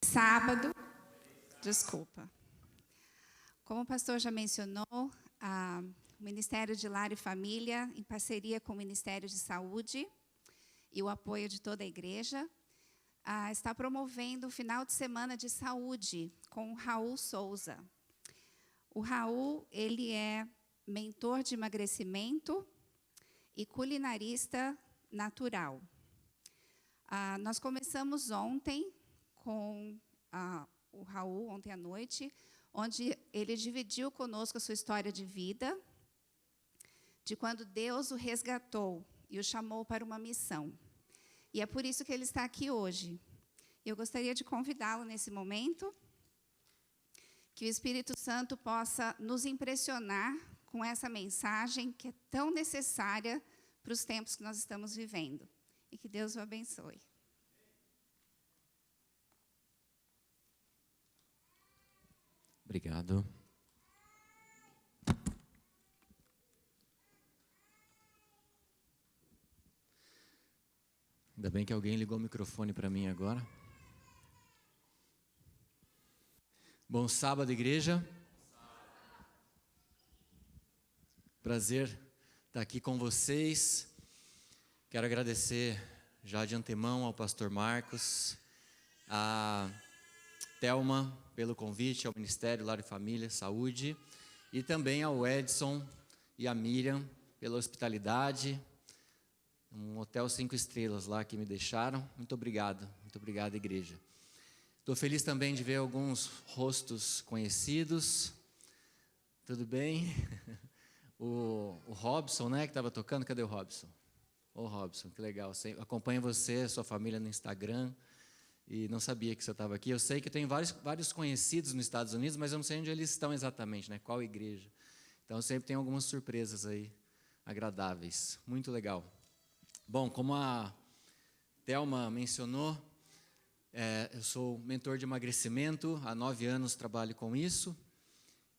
Sábado, desculpa. Como o pastor já mencionou, o Ministério de Lar e Família, em parceria com o Ministério de Saúde e o apoio de toda a igreja, está promovendo o final de semana de saúde com o Raul Souza. O Raul, ele é mentor de emagrecimento e culinarista natural. Nós começamos ontem com o Raul, ontem à noite, onde ele dividiu conosco a sua história de vida, de quando Deus o resgatou e o chamou para uma missão. E é por isso que ele está aqui hoje. Eu gostaria de convidá-lo nesse momento, que o Espírito Santo possa nos impressionar com essa mensagem que é tão necessária para os tempos que nós estamos vivendo. E que Deus o abençoe. Obrigado. Ainda bem que alguém ligou o microfone para mim agora. Bom sábado, igreja. Prazer estar aqui com vocês. Quero agradecer já de antemão ao pastor Marcos, a Thelma pelo convite, ao Ministério Lar e Família, Saúde, e também ao Edson e a Miriam pela hospitalidade, um hotel 5 estrelas lá que me deixaram. Muito obrigado, igreja. Estou feliz também de ver alguns rostos conhecidos. Tudo bem? O Robson, né, que estava tocando, cadê o Robson? Ô Robson, que legal, acompanho você, sua família no Instagram, e não sabia que você estava aqui. Eu sei que tem vários conhecidos nos Estados Unidos, mas eu não sei onde eles estão exatamente, né? Qual igreja. Então sempre tem algumas surpresas aí, agradáveis. Muito legal. Bom, como a Thelma mencionou, eu sou mentor de emagrecimento, há 9 anos trabalho com isso,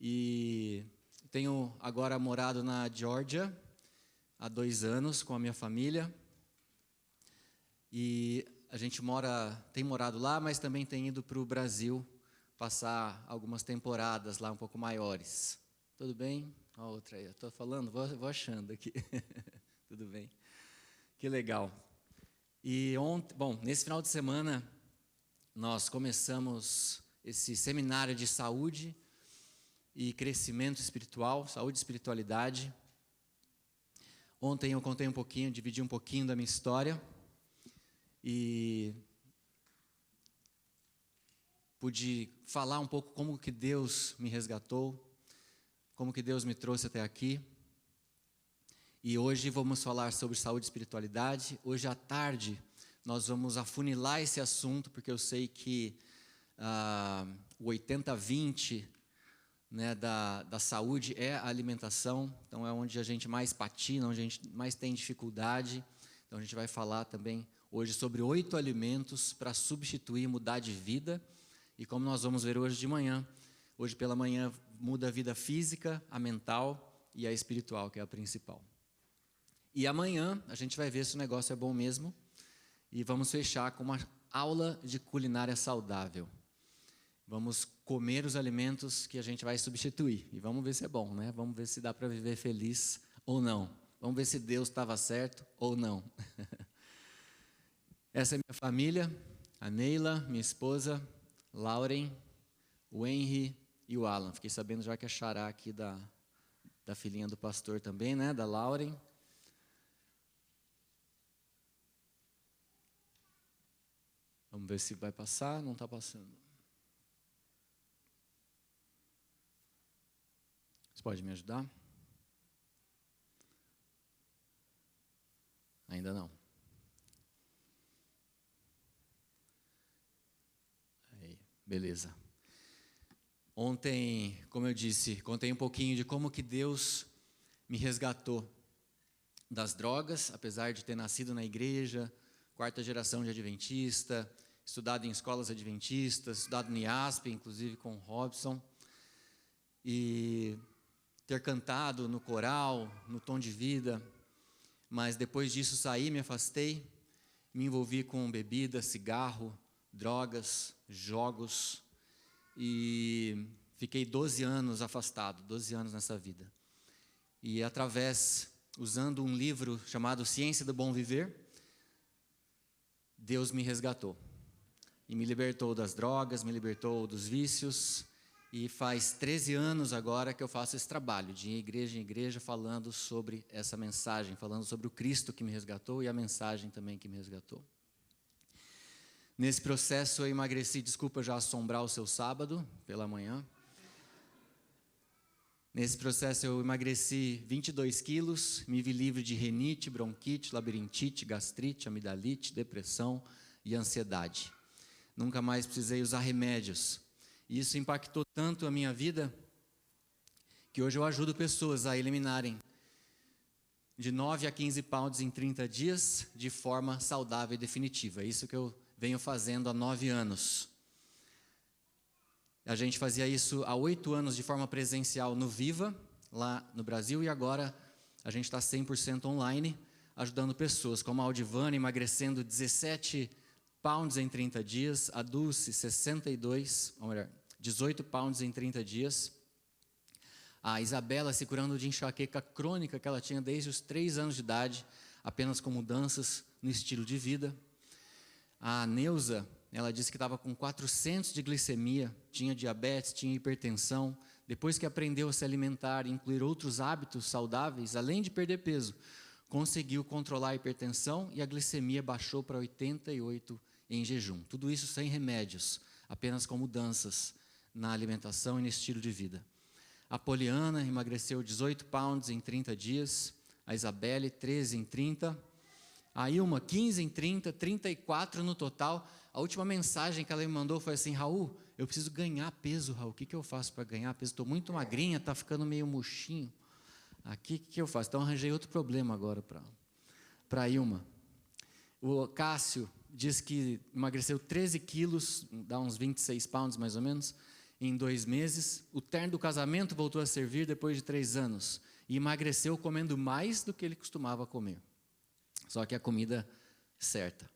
e tenho agora morado na Geórgia, há 2 anos com a minha família, e a gente tem morado lá, mas também tem ido para o Brasil passar algumas temporadas lá um pouco maiores. Tudo bem? A outra aí, eu estou falando, vou achando aqui. Tudo bem? Que legal. E nesse final de semana, nós começamos esse seminário de saúde e crescimento espiritual, saúde e espiritualidade. Ontem eu contei um pouquinho, dividi um pouquinho da minha história e pude falar um pouco como que Deus me resgatou, como que Deus me trouxe até aqui. E hoje vamos falar sobre saúde e espiritualidade. Hoje à tarde nós vamos afunilar esse assunto, porque eu sei que o 80-20, né, da saúde é a alimentação. Então é onde a gente mais patina, onde a gente mais tem dificuldade. Então a gente vai falar também hoje sobre 8 alimentos para substituir e mudar de vida. E como nós vamos ver hoje de manhã, hoje pela manhã muda a vida física, a mental e a espiritual, que é a principal. E amanhã a gente vai ver se o negócio é bom mesmo. E vamos fechar com uma aula de culinária saudável. Vamos comer os alimentos que a gente vai substituir. E vamos ver se é bom, né? Vamos ver se dá para viver feliz ou não. Vamos ver se Deus estava certo ou não. Essa é minha família, a Neila, minha esposa, Lauren, o Henry e o Alan. Fiquei sabendo já que é xará aqui da filhinha do pastor também, né? Da Lauren. Vamos ver se vai passar. Não está passando. Você pode me ajudar? Ainda não. Aí, beleza. Ontem, como eu disse, contei um pouquinho de como que Deus me resgatou das drogas, apesar de ter nascido na igreja, 4ª geração de adventista, estudado em escolas adventistas, estudado no IASP, inclusive com o Robson, e ter cantado no coral, no Tom de Vida, mas depois disso saí, me afastei, me envolvi com bebida, cigarro, drogas, jogos, e fiquei 12 anos afastado, 12 anos nessa vida. E usando um livro chamado Ciência do Bom Viver, Deus me resgatou. E me libertou das drogas, me libertou dos vícios. E faz 13 anos agora que eu faço esse trabalho, de igreja em igreja, falando sobre essa mensagem, falando sobre o Cristo que me resgatou e a mensagem também que me resgatou. Nesse processo eu emagreci, desculpa já assombrar o seu sábado pela manhã. Nesse processo eu emagreci 22 quilos, me vi livre de rinite, bronquite, labirintite, gastrite, amidalite, depressão e ansiedade. Nunca mais precisei usar remédios. E isso impactou tanto a minha vida, que hoje eu ajudo pessoas a eliminarem de 9 a 15 pounds em 30 dias, de forma saudável e definitiva. É isso que eu venho fazendo há 9 anos. A gente fazia isso há 8 anos de forma presencial no Viva, lá no Brasil, e agora a gente está 100% online, ajudando pessoas, como a Aldivana, emagrecendo 17 pounds em 30 dias, a Dulce, 18 pounds em 30 dias, a Isabela se curando de enxaqueca crônica que ela tinha desde os 3 anos de idade, apenas com mudanças no estilo de vida. A Neuza, ela disse que estava com 400 de glicemia, tinha diabetes, tinha hipertensão. Depois que aprendeu a se alimentar e incluir outros hábitos saudáveis, além de perder peso, conseguiu controlar a hipertensão e a glicemia baixou para 88 em jejum. Tudo isso sem remédios, apenas com mudanças na alimentação e no estilo de vida. A Poliana emagreceu 18 pounds em 30 dias, a Isabelle 13 em 30, a Ilma 15 em 30, 34 no total. A última mensagem que ela me mandou foi assim: Raul, eu preciso ganhar peso, Raul, o que eu faço para ganhar peso? Estou muito magrinha, está ficando meio murchinho. Aqui, o que eu faço? Então, arranjei outro problema agora para a Ilma. O Cássio diz que emagreceu 13 quilos, dá uns 26 pounds mais ou menos, em 2 meses. O término do casamento voltou a servir depois de 3 anos. E emagreceu comendo mais do que ele costumava comer. Só que a comida certa.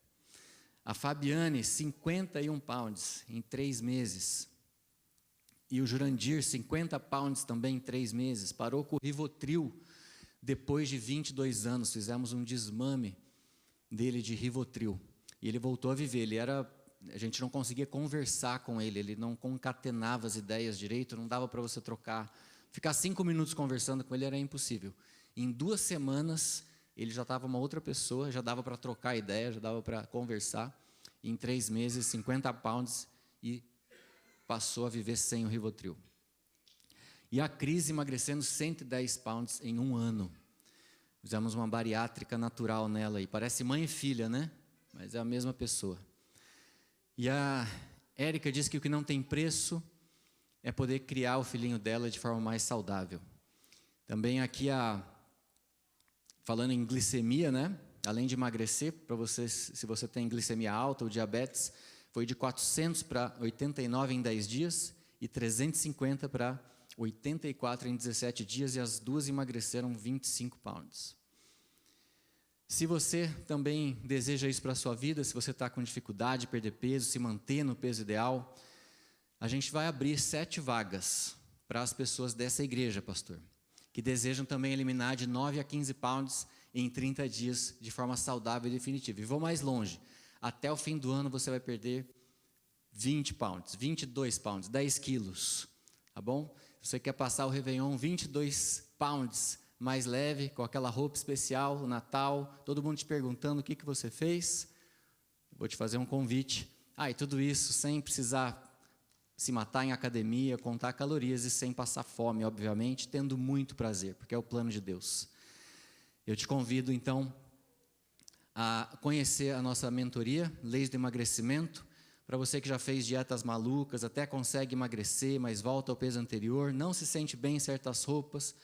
A Fabiane, 51 pounds em 3 meses. E o Jurandir, 50 pounds também em 3 meses. Parou com o Rivotril depois de 22 anos. Fizemos um desmame dele de Rivotril. E ele voltou a viver. A gente não conseguia conversar com ele. Ele não concatenava as ideias direito. Não dava para você trocar. Ficar 5 minutos conversando com ele era impossível. Em 2 semanas, ele já estava uma outra pessoa. Já dava para trocar ideia, já dava para conversar. Em 3 meses, 50 pounds e passou a viver sem o Rivotril. E a Cris emagrecendo 110 pounds em 1 ano. Fizemos uma bariátrica natural nela. E parece mãe e filha, né? Mas é a mesma pessoa. E a Érica diz que o que não tem preço é poder criar o filhinho dela de forma mais saudável. Também aqui, falando em glicemia, né? Além de emagrecer, para você, se você tem glicemia alta ou diabetes, foi de 400 para 89 em 10 dias e 350 para 84 em 17 dias, e as duas emagreceram 25 pounds. Se você também deseja isso para a sua vida, se você está com dificuldade de perder peso, se manter no peso ideal, a gente vai abrir 7 vagas para as pessoas dessa igreja, pastor, que desejam também eliminar de 9 a 15 pounds em 30 dias de forma saudável e definitiva. E vou mais longe. Até o fim do ano você vai perder 20 pounds, 22 pounds, 10 quilos, tá bom? Se você quer passar o Réveillon 22 pounds mais leve, com aquela roupa especial, o Natal, todo mundo te perguntando o que você fez, vou te fazer um convite. E tudo isso sem precisar se matar em academia, contar calorias e sem passar fome, obviamente, tendo muito prazer, porque é o plano de Deus. Eu te convido, então, a conhecer a nossa mentoria, Leis do Emagrecimento. Para você que já fez dietas malucas, até consegue emagrecer, mas volta ao peso anterior, não se sente bem em certas roupas,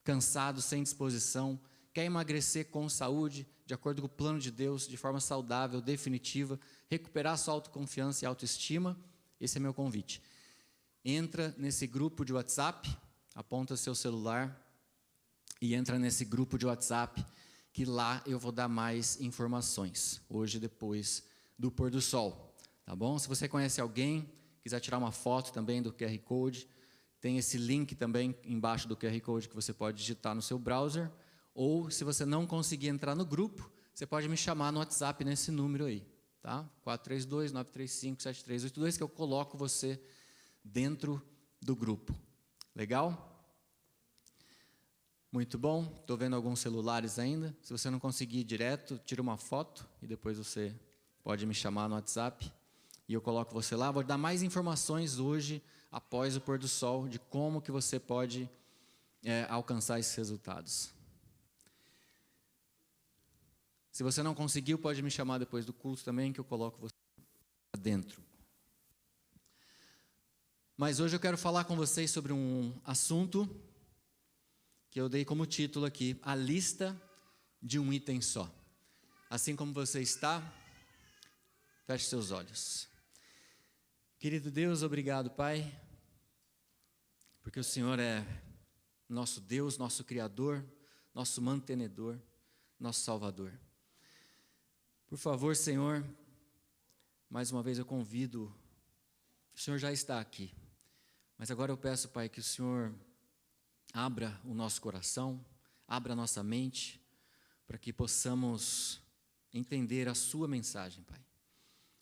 cansado, sem disposição, quer emagrecer com saúde, de acordo com o plano de Deus, de forma saudável, definitiva, recuperar sua autoconfiança e autoestima, esse é meu convite. Entra nesse grupo de WhatsApp, aponta seu celular e entra nesse grupo de WhatsApp, que lá eu vou dar mais informações, hoje depois do pôr do sol. tá bom? Se você conhece alguém, quiser tirar uma foto também do QR Code, tem esse link também embaixo do QR Code que você pode digitar no seu browser, ou se você não conseguir entrar no grupo, você pode me chamar no WhatsApp nesse número aí, tá? 432-935-7382, que eu coloco você dentro do grupo. Legal? Muito bom. Estou vendo alguns celulares ainda. Se você não conseguir ir direto, tira uma foto e depois você pode me chamar no WhatsApp e eu coloco você lá. Vou dar mais informações hoje, após o pôr do sol, de como que você pode alcançar esses resultados. Se você não conseguiu, pode me chamar depois do culto também, que eu coloco você lá dentro. Mas hoje eu quero falar com vocês sobre um assunto que eu dei como título aqui, a lista de um item só. Assim como você está, feche seus olhos. Querido Deus, obrigado, Pai, porque o Senhor é nosso Deus, nosso Criador, nosso mantenedor, nosso Salvador. Por favor, Senhor, mais uma vez eu convido, o Senhor já está aqui, mas agora eu peço, Pai, que o Senhor abra o nosso coração, abra a nossa mente, para que possamos entender a sua mensagem, Pai.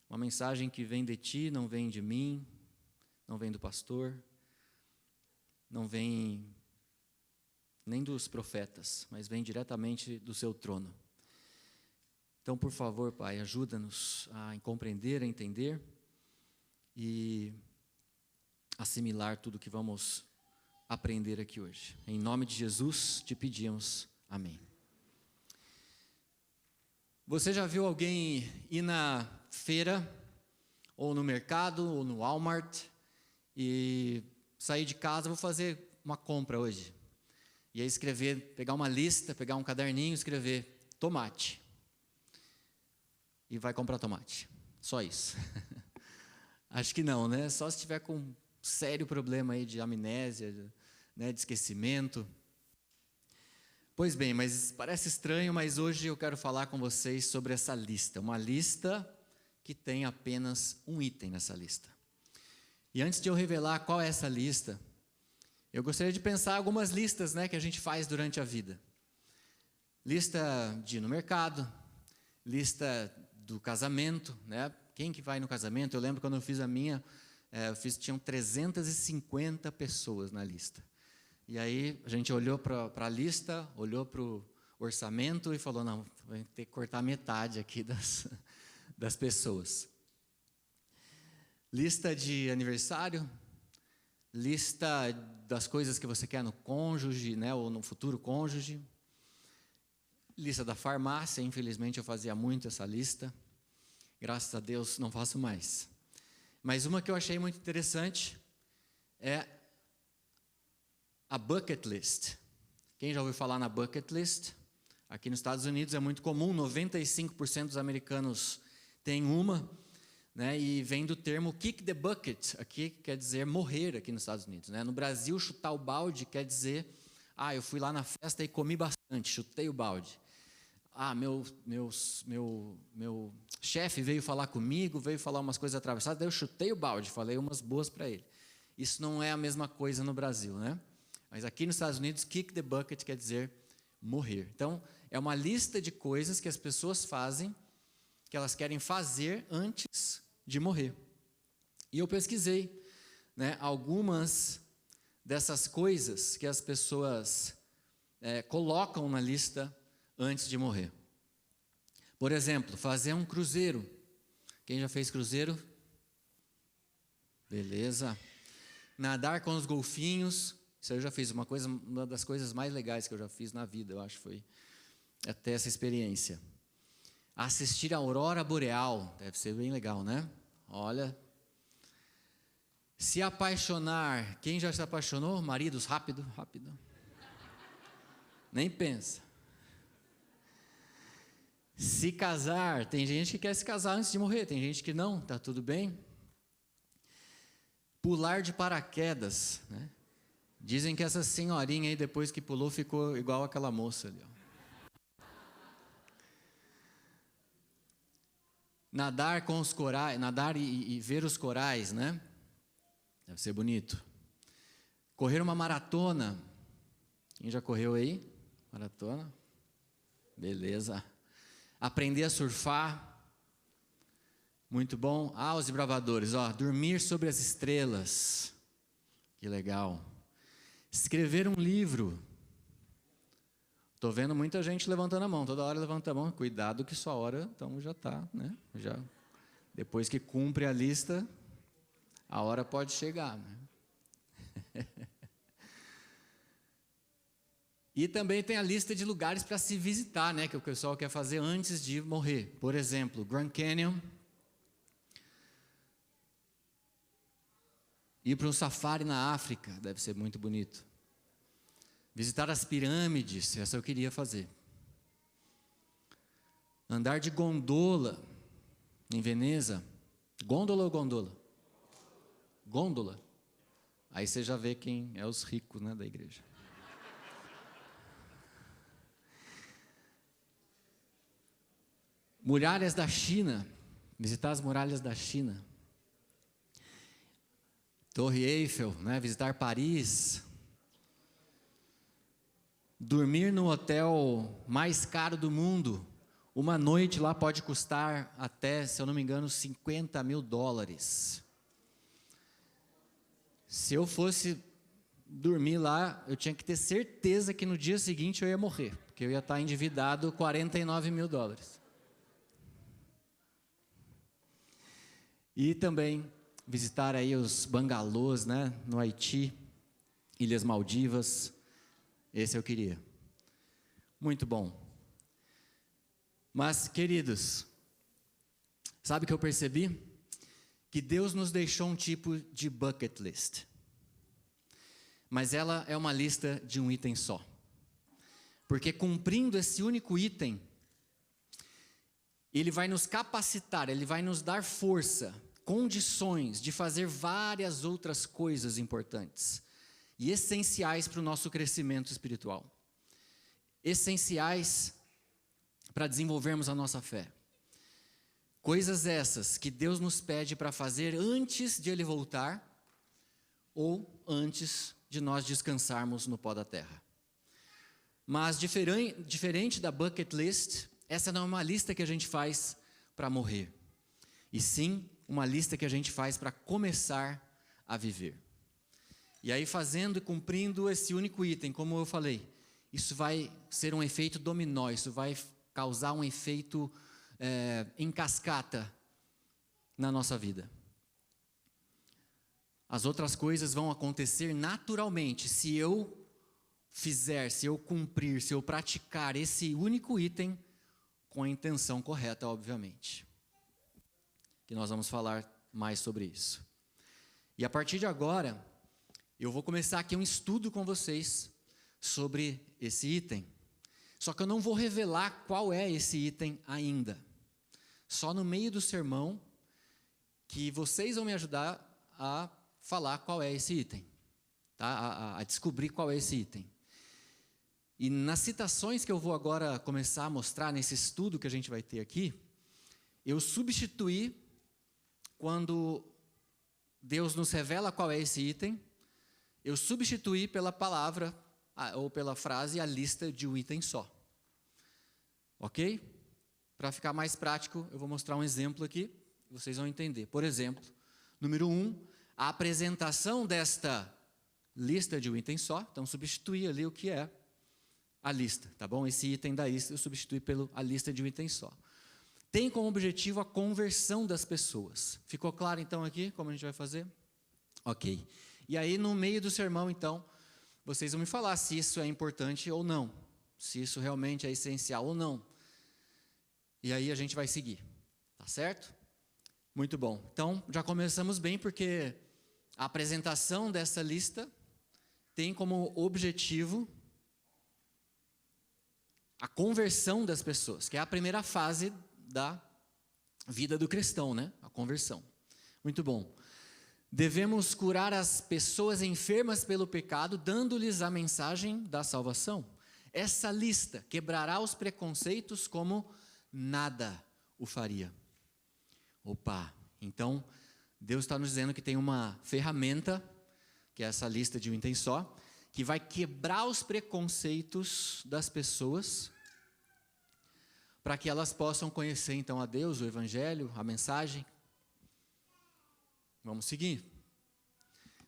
Uma mensagem que vem de Ti, não vem de mim, não vem do pastor, não vem nem dos profetas, mas vem diretamente do Seu trono. Então, por favor, Pai, ajuda-nos a compreender, a entender e assimilar tudo que vamos aprender aqui hoje. Em nome de Jesus, te pedimos. Amém. Você já viu alguém ir na feira, ou no mercado, ou no Walmart, e sair de casa, vou fazer uma compra hoje. E aí escrever, pegar uma lista, pegar um caderninho, escrever tomate. E vai comprar tomate. Só isso. Acho que não, né? Só se tiver com um sério problema aí de amnésia, né, de esquecimento. Pois bem, mas parece estranho, mas hoje eu quero falar com vocês sobre essa lista. Uma lista que tem apenas um item nessa lista. E antes de eu revelar qual é essa lista, eu gostaria de pensar algumas listas, né, que a gente faz durante a vida. Lista de ir no mercado, lista do casamento, né? Quem que vai no casamento? Eu lembro quando eu fiz a minha, tinham 350 pessoas na lista. E aí a gente olhou para a lista, olhou para o orçamento e falou, não, vai ter que cortar metade aqui das pessoas. Lista de aniversário, lista das coisas que você quer no cônjuge, né, ou no futuro cônjuge. Lista da farmácia, infelizmente eu fazia muito essa lista. Graças a Deus não faço mais. Mas uma que eu achei muito interessante é a bucket list. Quem já ouviu falar na bucket list? Aqui nos Estados Unidos é muito comum, 95% dos americanos têm uma, né, e vem do termo kick the bucket, aqui quer dizer morrer aqui nos Estados Unidos. Né? No Brasil, chutar o balde quer dizer, eu fui lá na festa e comi bastante, chutei o balde. Meu chefe veio falar comigo, veio falar umas coisas atravessadas, daí eu chutei o balde, falei umas boas para ele. Isso não é a mesma coisa no Brasil, né? Mas aqui nos Estados Unidos, kick the bucket quer dizer morrer. Então, é uma lista de coisas que as pessoas fazem, que elas querem fazer antes de morrer. E eu pesquisei, né, algumas dessas coisas que as pessoas colocam na lista antes de morrer. Por exemplo, fazer um cruzeiro. Quem já fez cruzeiro? Beleza. Nadar com os golfinhos. Isso eu já fiz, uma das coisas mais legais que eu já fiz na vida, eu acho, foi até essa experiência. Assistir a aurora boreal, deve ser bem legal, né? Olha. Se apaixonar, quem já se apaixonou? Maridos, rápido. Nem pensa. Se casar, tem gente que quer se casar antes de morrer, tem gente que não, tá tudo bem. Pular de paraquedas, né? Dizem que essa senhorinha aí, depois que pulou, ficou igual aquela moça ali, ó. nadar com os corais, nadar e ver os corais, né? Deve ser bonito. Correr uma maratona. Quem já correu aí? Maratona? Beleza. Aprender a surfar. Muito bom. Ah, os desbravadores, ó, dormir sobre as estrelas. Que legal. Escrever um livro. Estou vendo muita gente levantando a mão, toda hora levanta a mão. Cuidado que sua hora, então já está, né? Já, depois que cumpre a lista, a hora pode chegar, né? E também tem a lista de lugares para se visitar, né? Que o pessoal quer fazer antes de morrer. Por exemplo, Grand Canyon. Ir para um safari na África, deve ser muito bonito. Visitar as pirâmides, essa eu queria fazer. Andar de gondola em Veneza. Gôndola ou gondola? Gôndola. Aí você já vê quem é os ricos, né, da igreja. Muralhas da China. Visitar as muralhas da China. Torre Eiffel, né? Visitar Paris. Dormir no hotel mais caro do mundo. Uma noite lá pode custar até, se eu não me engano, $50.000. Se eu fosse dormir lá, eu tinha que ter certeza que no dia seguinte eu ia morrer, porque eu ia estar endividado $49.000. E também visitar aí os bangalôs, né, no Haiti, Ilhas Maldivas. Esse eu queria. Muito bom. Mas, queridos, sabe o que eu percebi? Que Deus nos deixou um tipo de bucket list. Mas ela é uma lista de um item só. Porque cumprindo esse único item, ele vai nos capacitar, ele vai nos dar força, condições de fazer várias outras coisas importantes e essenciais para o nosso crescimento espiritual. Essenciais para desenvolvermos a nossa fé. Coisas essas que Deus nos pede para fazer antes de Ele voltar ou antes de nós descansarmos no pó da terra. Mas diferente da bucket list, essa não é uma lista que a gente faz para morrer, e sim uma lista que a gente faz para começar a viver. E aí, fazendo e cumprindo esse único item, como eu falei, isso vai ser um efeito dominó, isso vai causar um efeito em cascata na nossa vida. As outras coisas vão acontecer naturalmente se eu fizer, se eu cumprir, se eu praticar esse único item com a intenção correta, obviamente. Que nós vamos falar mais sobre isso. E a partir de agora, eu vou começar aqui um estudo com vocês sobre esse item. Só que eu não vou revelar qual é esse item ainda. Só no meio do sermão que vocês vão me ajudar a falar qual é esse item, tá? A descobrir qual é esse item. E nas citações que eu vou agora começar a mostrar nesse estudo que a gente vai ter aqui, eu substituí, quando Deus nos revela qual é esse item, eu substituí pela palavra ou pela frase a lista de um item só. Ok? Para ficar mais prático, eu vou mostrar um exemplo aqui, vocês vão entender. Por exemplo, número 1, a apresentação desta lista de um item só. Então, substituir ali o que é a lista, tá bom? Esse item da lista eu substituí pela lista de um item só. Tem como objetivo a conversão das pessoas. Ficou claro, então, aqui, como a gente vai fazer? Ok. E aí, no meio do sermão, então, vocês vão me falar se isso é importante ou não. Se isso realmente é essencial ou não. E aí, a gente vai seguir. Tá certo? Muito bom. Então, já começamos bem, porque a apresentação dessa lista tem como objetivo a conversão das pessoas, que é a primeira fase da vida do cristão, né? A conversão. Muito bom. Devemos curar as pessoas enfermas pelo pecado, dando-lhes a mensagem da salvação. Essa lista quebrará os preconceitos como nada o faria. Opa, então Deus está nos dizendo que tem uma ferramenta, que é essa lista de um item só, que vai quebrar os preconceitos das pessoas, para que elas possam conhecer então a Deus, o Evangelho, a mensagem. Vamos seguir.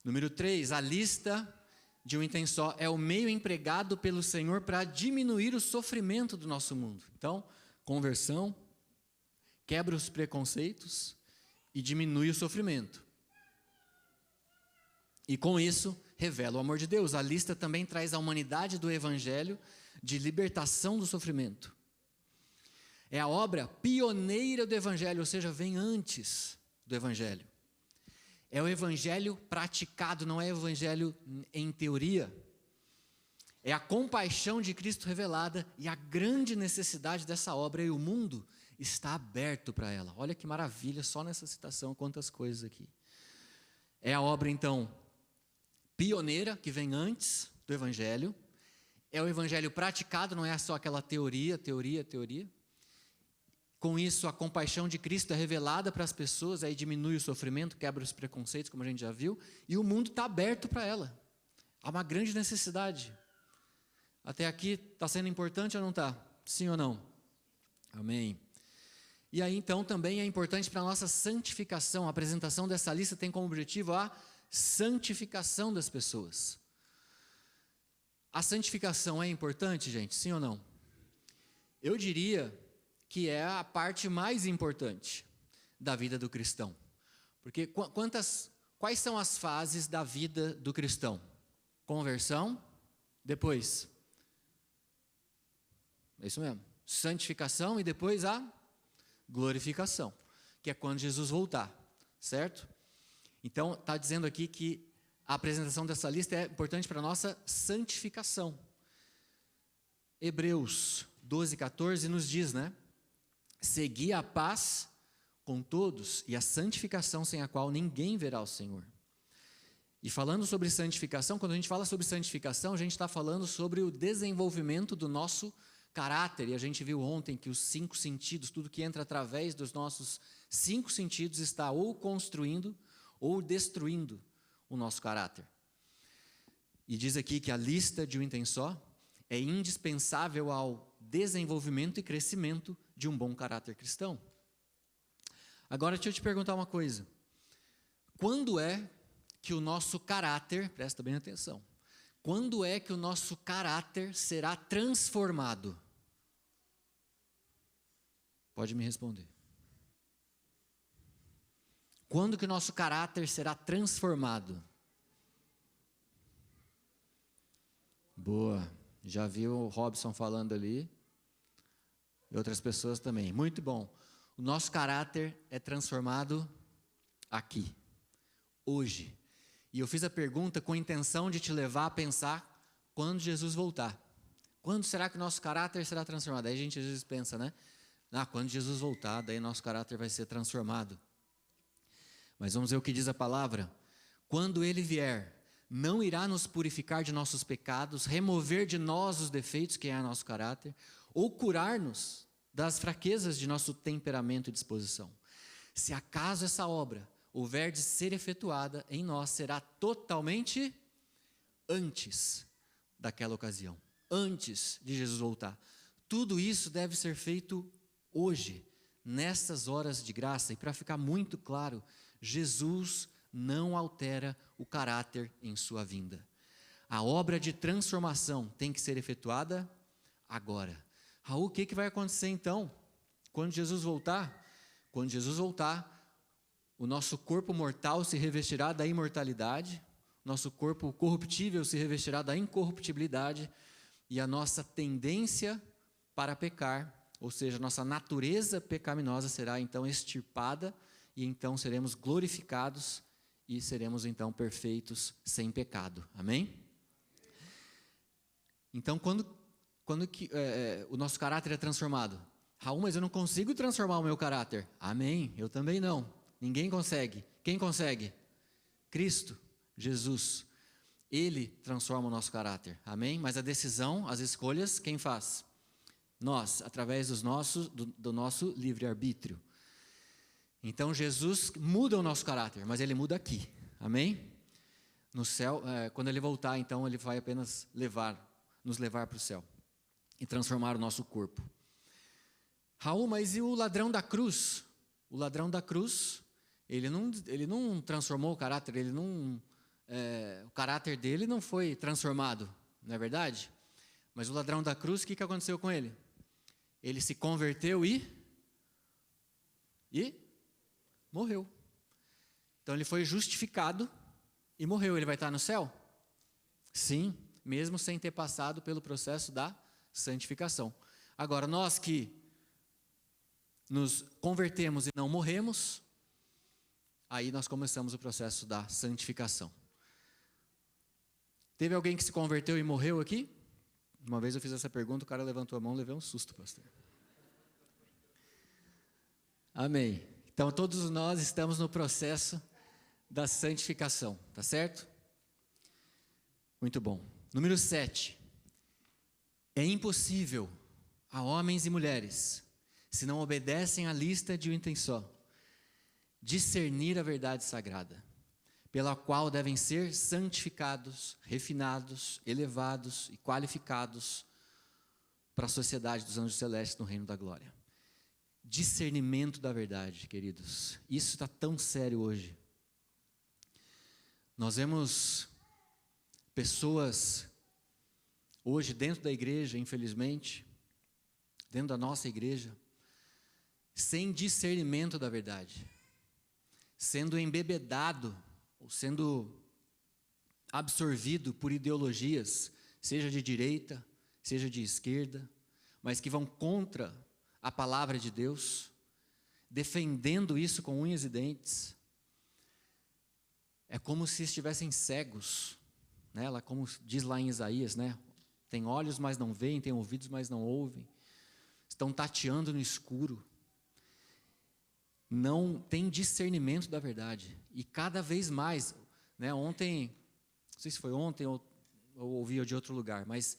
Número 3, a lista de um item só é o meio empregado pelo Senhor para diminuir o sofrimento do nosso mundo. Então, conversão, quebra os preconceitos e diminui o sofrimento. E com isso, revela o amor de Deus. A lista também traz a humanidade do Evangelho de libertação do sofrimento. É a obra pioneira do Evangelho, ou seja, vem antes do Evangelho. É o Evangelho praticado, não é o Evangelho em teoria. É a compaixão de Cristo revelada e a grande necessidade dessa obra, e o mundo está aberto para ela. Olha que maravilha, só nessa citação, quantas coisas aqui. É a obra, então, pioneira, que vem antes do Evangelho. É o Evangelho praticado, não é só aquela teoria. Com isso, a compaixão de Cristo é revelada para as pessoas, aí diminui o sofrimento, quebra os preconceitos, como a gente já viu, e o mundo está aberto para ela. Há uma grande necessidade. Até aqui, está sendo importante ou não está? Sim ou não? Amém. E aí, então, também é importante para a nossa santificação. A apresentação dessa lista tem como objetivo a santificação das pessoas. A santificação é importante, gente? Sim ou não? Eu diria que é a parte mais importante da vida do cristão. Porque quais são as fases da vida do cristão? Conversão, depois, é isso mesmo, santificação e depois a glorificação, que é quando Jesus voltar, certo? Então, está dizendo aqui que a apresentação dessa lista é importante para a nossa santificação. Hebreus 12:14 nos diz, né? Segui a paz com todos e a santificação sem a qual ninguém verá o Senhor. E falando sobre santificação, quando a gente fala sobre santificação, a gente está falando sobre o desenvolvimento do nosso caráter. E a gente viu ontem que os 5 sentidos, tudo que entra através dos nossos 5 sentidos está ou construindo ou destruindo o nosso caráter. E diz aqui que a lista de um item só é indispensável ao desenvolvimento e crescimento de um bom caráter cristão. Agora, deixa eu te perguntar uma coisa. Quando é que o nosso caráter, presta bem atenção, quando é que o nosso caráter será transformado? Pode me responder. Quando que o nosso caráter será transformado? Boa, já viu o Robson falando ali, e outras pessoas também. Muito bom. O nosso caráter é transformado aqui, hoje. E eu fiz a pergunta com a intenção de te levar a pensar quando Jesus voltar. Quando será que o nosso caráter será transformado? Aí a gente às vezes pensa, né? Quando Jesus voltar, daí nosso caráter vai ser transformado. Mas vamos ver o que diz a palavra. Quando Ele vier, não irá nos purificar de nossos pecados, remover de nós os defeitos que é nosso caráter, ou curar-nos das fraquezas de nosso temperamento e disposição. Se acaso essa obra houver de ser efetuada em nós, será totalmente antes daquela ocasião, antes de Jesus voltar. Tudo isso deve ser feito hoje, nessas horas de graça. E para ficar muito claro, Jesus não altera o caráter em sua vinda. A obra de transformação tem que ser efetuada agora. Raul, o que vai acontecer então? Quando Jesus voltar? Quando Jesus voltar, o nosso corpo mortal se revestirá da imortalidade, nosso corpo corruptível se revestirá da incorruptibilidade, e a nossa tendência para pecar, ou seja, nossa natureza pecaminosa será então extirpada, e então seremos glorificados e seremos então perfeitos sem pecado. Amém? Então, quando o nosso caráter é transformado? Raul, mas eu não consigo transformar o meu caráter. Amém? Eu também não. Ninguém consegue. Quem consegue? Cristo, Jesus. Ele transforma o nosso caráter. Amém? Mas a decisão, as escolhas, quem faz? Nós, através do nosso livre-arbítrio. Então Jesus muda o nosso caráter, mas ele muda aqui, amém? No céu, quando ele voltar, então ele vai apenas nos levar para o céu e transformar o nosso corpo. Raul, mas e o ladrão da cruz? O ladrão da cruz, ele não transformou o caráter, o caráter dele não foi transformado, não é verdade? Mas o ladrão da cruz, o que aconteceu com ele? Ele se converteu e morreu. Então ele foi justificado e morreu. Ele vai estar no céu? Sim, mesmo sem ter passado pelo processo da santificação. Agora, nós que nos convertemos e não morremos, aí nós começamos o processo da santificação. Teve alguém que se converteu e morreu aqui? Uma vez eu fiz essa pergunta, o cara levantou a mão, levei um susto, pastor. Amém. Então, todos nós estamos no processo da santificação, tá certo? Muito bom. Número 7. É impossível a homens e mulheres, se não obedecem à lista de um item só, discernir a verdade sagrada, pela qual devem ser santificados, refinados, elevados e qualificados para a sociedade dos anjos celestes no reino da glória. Discernimento da verdade, queridos. Isso está tão sério hoje. Nós vemos pessoas hoje dentro da igreja, infelizmente, dentro da nossa igreja, sem discernimento da verdade, sendo embebedado, ou sendo absorvido por ideologias, seja de direita, seja de esquerda, mas que vão contra a palavra de Deus, defendendo isso com unhas e dentes. É como se estivessem cegos, né? Como diz lá em Isaías, né? Tem olhos, mas não veem, tem ouvidos, mas não ouvem. Estão tateando no escuro. Não tem discernimento da verdade. E cada vez mais, né? Ontem, não sei se foi ontem ou ouvi de outro lugar, mas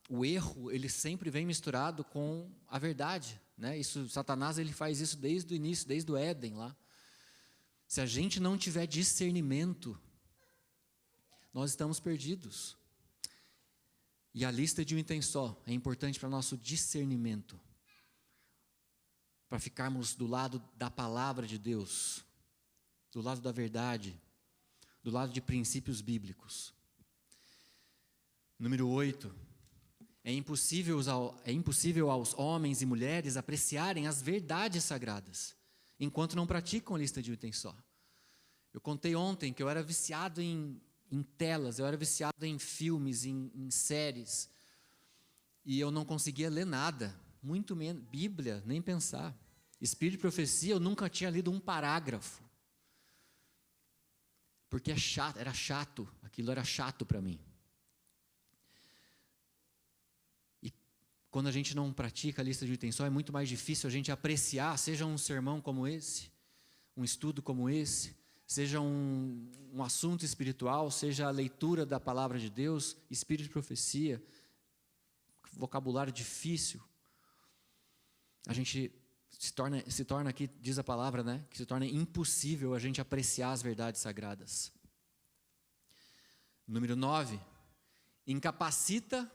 o erro, ele sempre vem misturado com a verdade, né? Satanás, ele faz isso desde o início, desde o Éden lá. Se a gente não tiver discernimento, nós estamos perdidos. E a lista de um item só é importante para o nosso discernimento, para ficarmos do lado da palavra de Deus, do lado da verdade, do lado de princípios bíblicos. Número 8. É impossível aos homens e mulheres apreciarem as verdades sagradas, enquanto não praticam a lista de um item só. Eu contei ontem que eu era viciado em telas, eu era viciado em filmes, em séries, e eu não conseguia ler nada, muito menos, Bíblia, nem pensar. Espírito de profecia, eu nunca tinha lido um parágrafo, porque era chato, aquilo era chato para mim. Quando a gente não pratica a lista de itens só, é muito mais difícil a gente apreciar, seja um sermão como esse, um estudo como esse, seja um assunto espiritual, seja a leitura da palavra de Deus, espírito de profecia, vocabulário difícil. A gente se torna aqui, diz a palavra, né, que se torna impossível a gente apreciar as verdades sagradas. Número 9, incapacita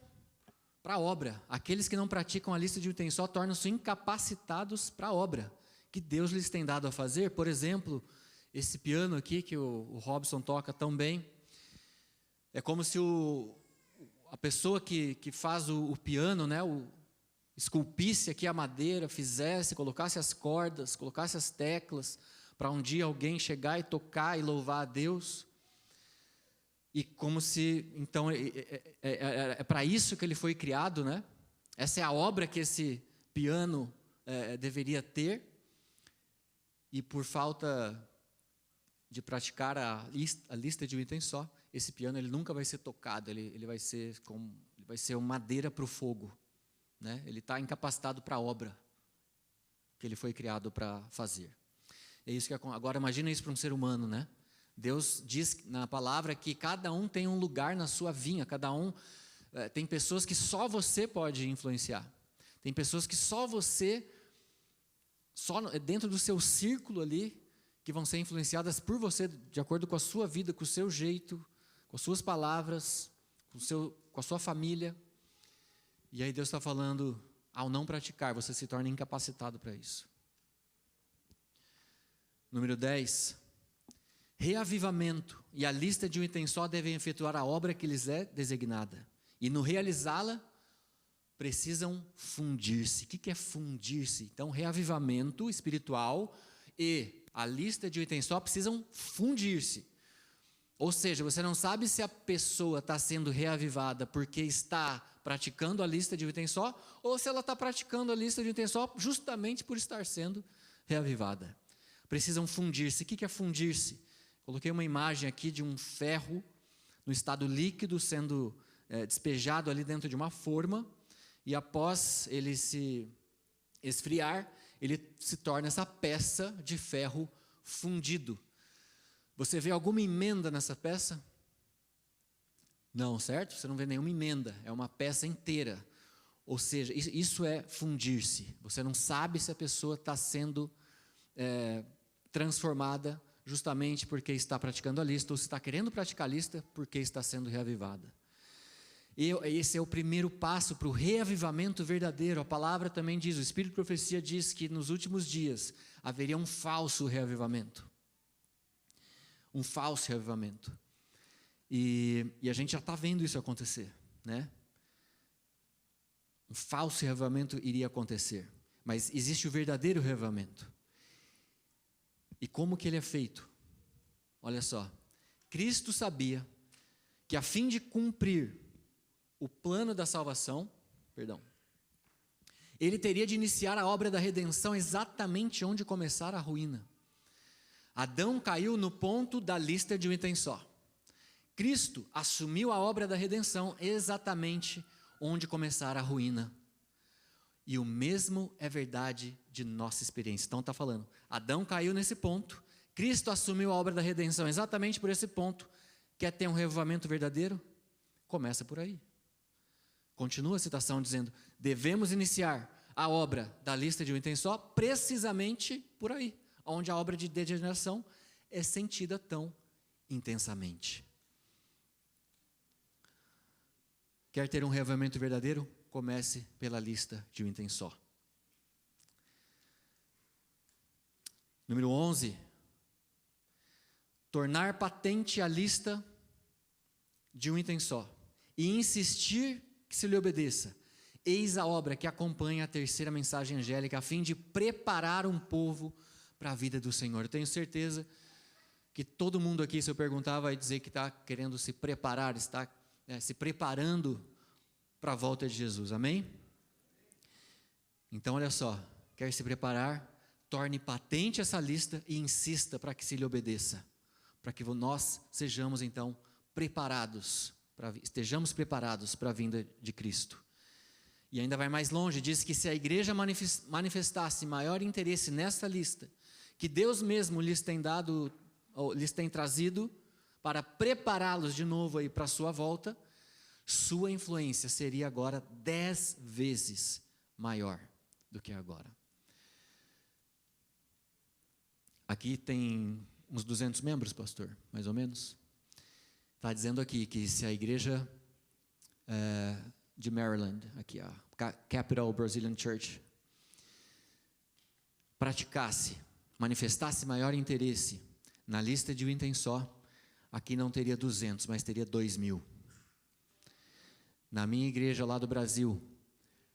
para a obra. Aqueles que não praticam a lista de um item só tornam-se incapacitados para a obra que Deus lhes tem dado a fazer. Por exemplo, esse piano aqui que o Robson toca tão bem, é como se a pessoa que faz o piano, né, esculpisse aqui a madeira, colocasse as cordas, colocasse as teclas, para um dia alguém chegar e tocar e louvar a Deus. E como se, então, é para isso que ele foi criado, né? Essa é a obra que esse piano deveria ter. E por falta de praticar a lista de um item só, esse piano ele nunca vai ser tocado, ele vai ser uma madeira para o fogo, né? Ele está incapacitado para a obra que ele foi criado para fazer. É isso que agora imagina isso para um ser humano, né? Deus diz na palavra que cada um tem um lugar na sua vinha, tem pessoas que só você pode influenciar, tem pessoas que só só dentro do seu círculo ali, que vão ser influenciadas por você, de acordo com a sua vida, com o seu jeito, com as suas palavras, com a sua família. E aí Deus está falando, ao não praticar, você se torna incapacitado para isso. Número 10. Reavivamento e a lista de um item só devem efetuar a obra que lhes é designada. E no realizá-la, precisam fundir-se. O que é fundir-se? Então, reavivamento espiritual e a lista de um item só precisam fundir-se. Ou seja, você não sabe se a pessoa está sendo reavivada porque está praticando a lista de um item só, ou se ela está praticando a lista de um item só justamente por estar sendo reavivada. Precisam fundir-se. O que é fundir-se? Coloquei uma imagem aqui de um ferro no estado líquido sendo despejado ali dentro de uma forma, e após ele se esfriar, ele se torna essa peça de ferro fundido. Você vê alguma emenda nessa peça? Não, certo? Você não vê nenhuma emenda, é uma peça inteira. Ou seja, isso é fundir-se. Você não sabe se a pessoa está sendo transformada justamente porque está praticando a lista, ou se está querendo praticar a lista porque está sendo reavivada. E esse é o primeiro passo para o reavivamento verdadeiro. A palavra também diz, o Espírito de Profecia diz que nos últimos dias haveria um falso reavivamento. Um falso reavivamento. E a gente já está vendo isso acontecer, né? Um falso reavivamento iria acontecer. Mas existe o verdadeiro reavivamento. E como que ele é feito? Olha só. Cristo sabia que a fim de cumprir o plano da salvação, ele teria de iniciar a obra da redenção exatamente onde começar a ruína. Adão caiu no ponto da lista de um item só. Cristo assumiu a obra da redenção exatamente onde começar a ruína. E o mesmo é verdade de nossa experiência. Então está falando, Adão caiu nesse ponto, Cristo assumiu a obra da redenção exatamente por esse ponto. Quer ter um reavivamento verdadeiro? Começa por aí. Continua a citação dizendo, devemos iniciar a obra da lista de um item só precisamente por aí, onde a obra de degeneração é sentida tão intensamente. Quer ter um reavivamento verdadeiro? Comece pela lista de um item só. Número 11. Tornar patente a lista de um item só e insistir que se lhe obedeça. Eis a obra que acompanha a terceira mensagem angélica, a fim de preparar um povo para a vida do Senhor. Eu tenho certeza que todo mundo aqui, se eu perguntar, vai dizer que está querendo se preparar, está se preparando para a volta de Jesus, amém? Então, olha só, quer se preparar? Torne patente essa lista e insista para que se lhe obedeça, para que nós sejamos, então, estejamos preparados para a vinda de Cristo. E ainda vai mais longe, diz que se a igreja manifestasse maior interesse nessa lista, que Deus mesmo lhes tem dado, ou lhes tem trazido, para prepará-los de novo aí para a sua volta, sua influência seria agora 10 vezes maior do que agora. Aqui tem uns 200 membros, pastor, mais ou menos. Está dizendo aqui que se a igreja de Maryland, aqui a Capital Brazilian Church, manifestasse maior interesse na lista de um item só, aqui não teria 200, mas teria 2.000. Na minha igreja lá do Brasil,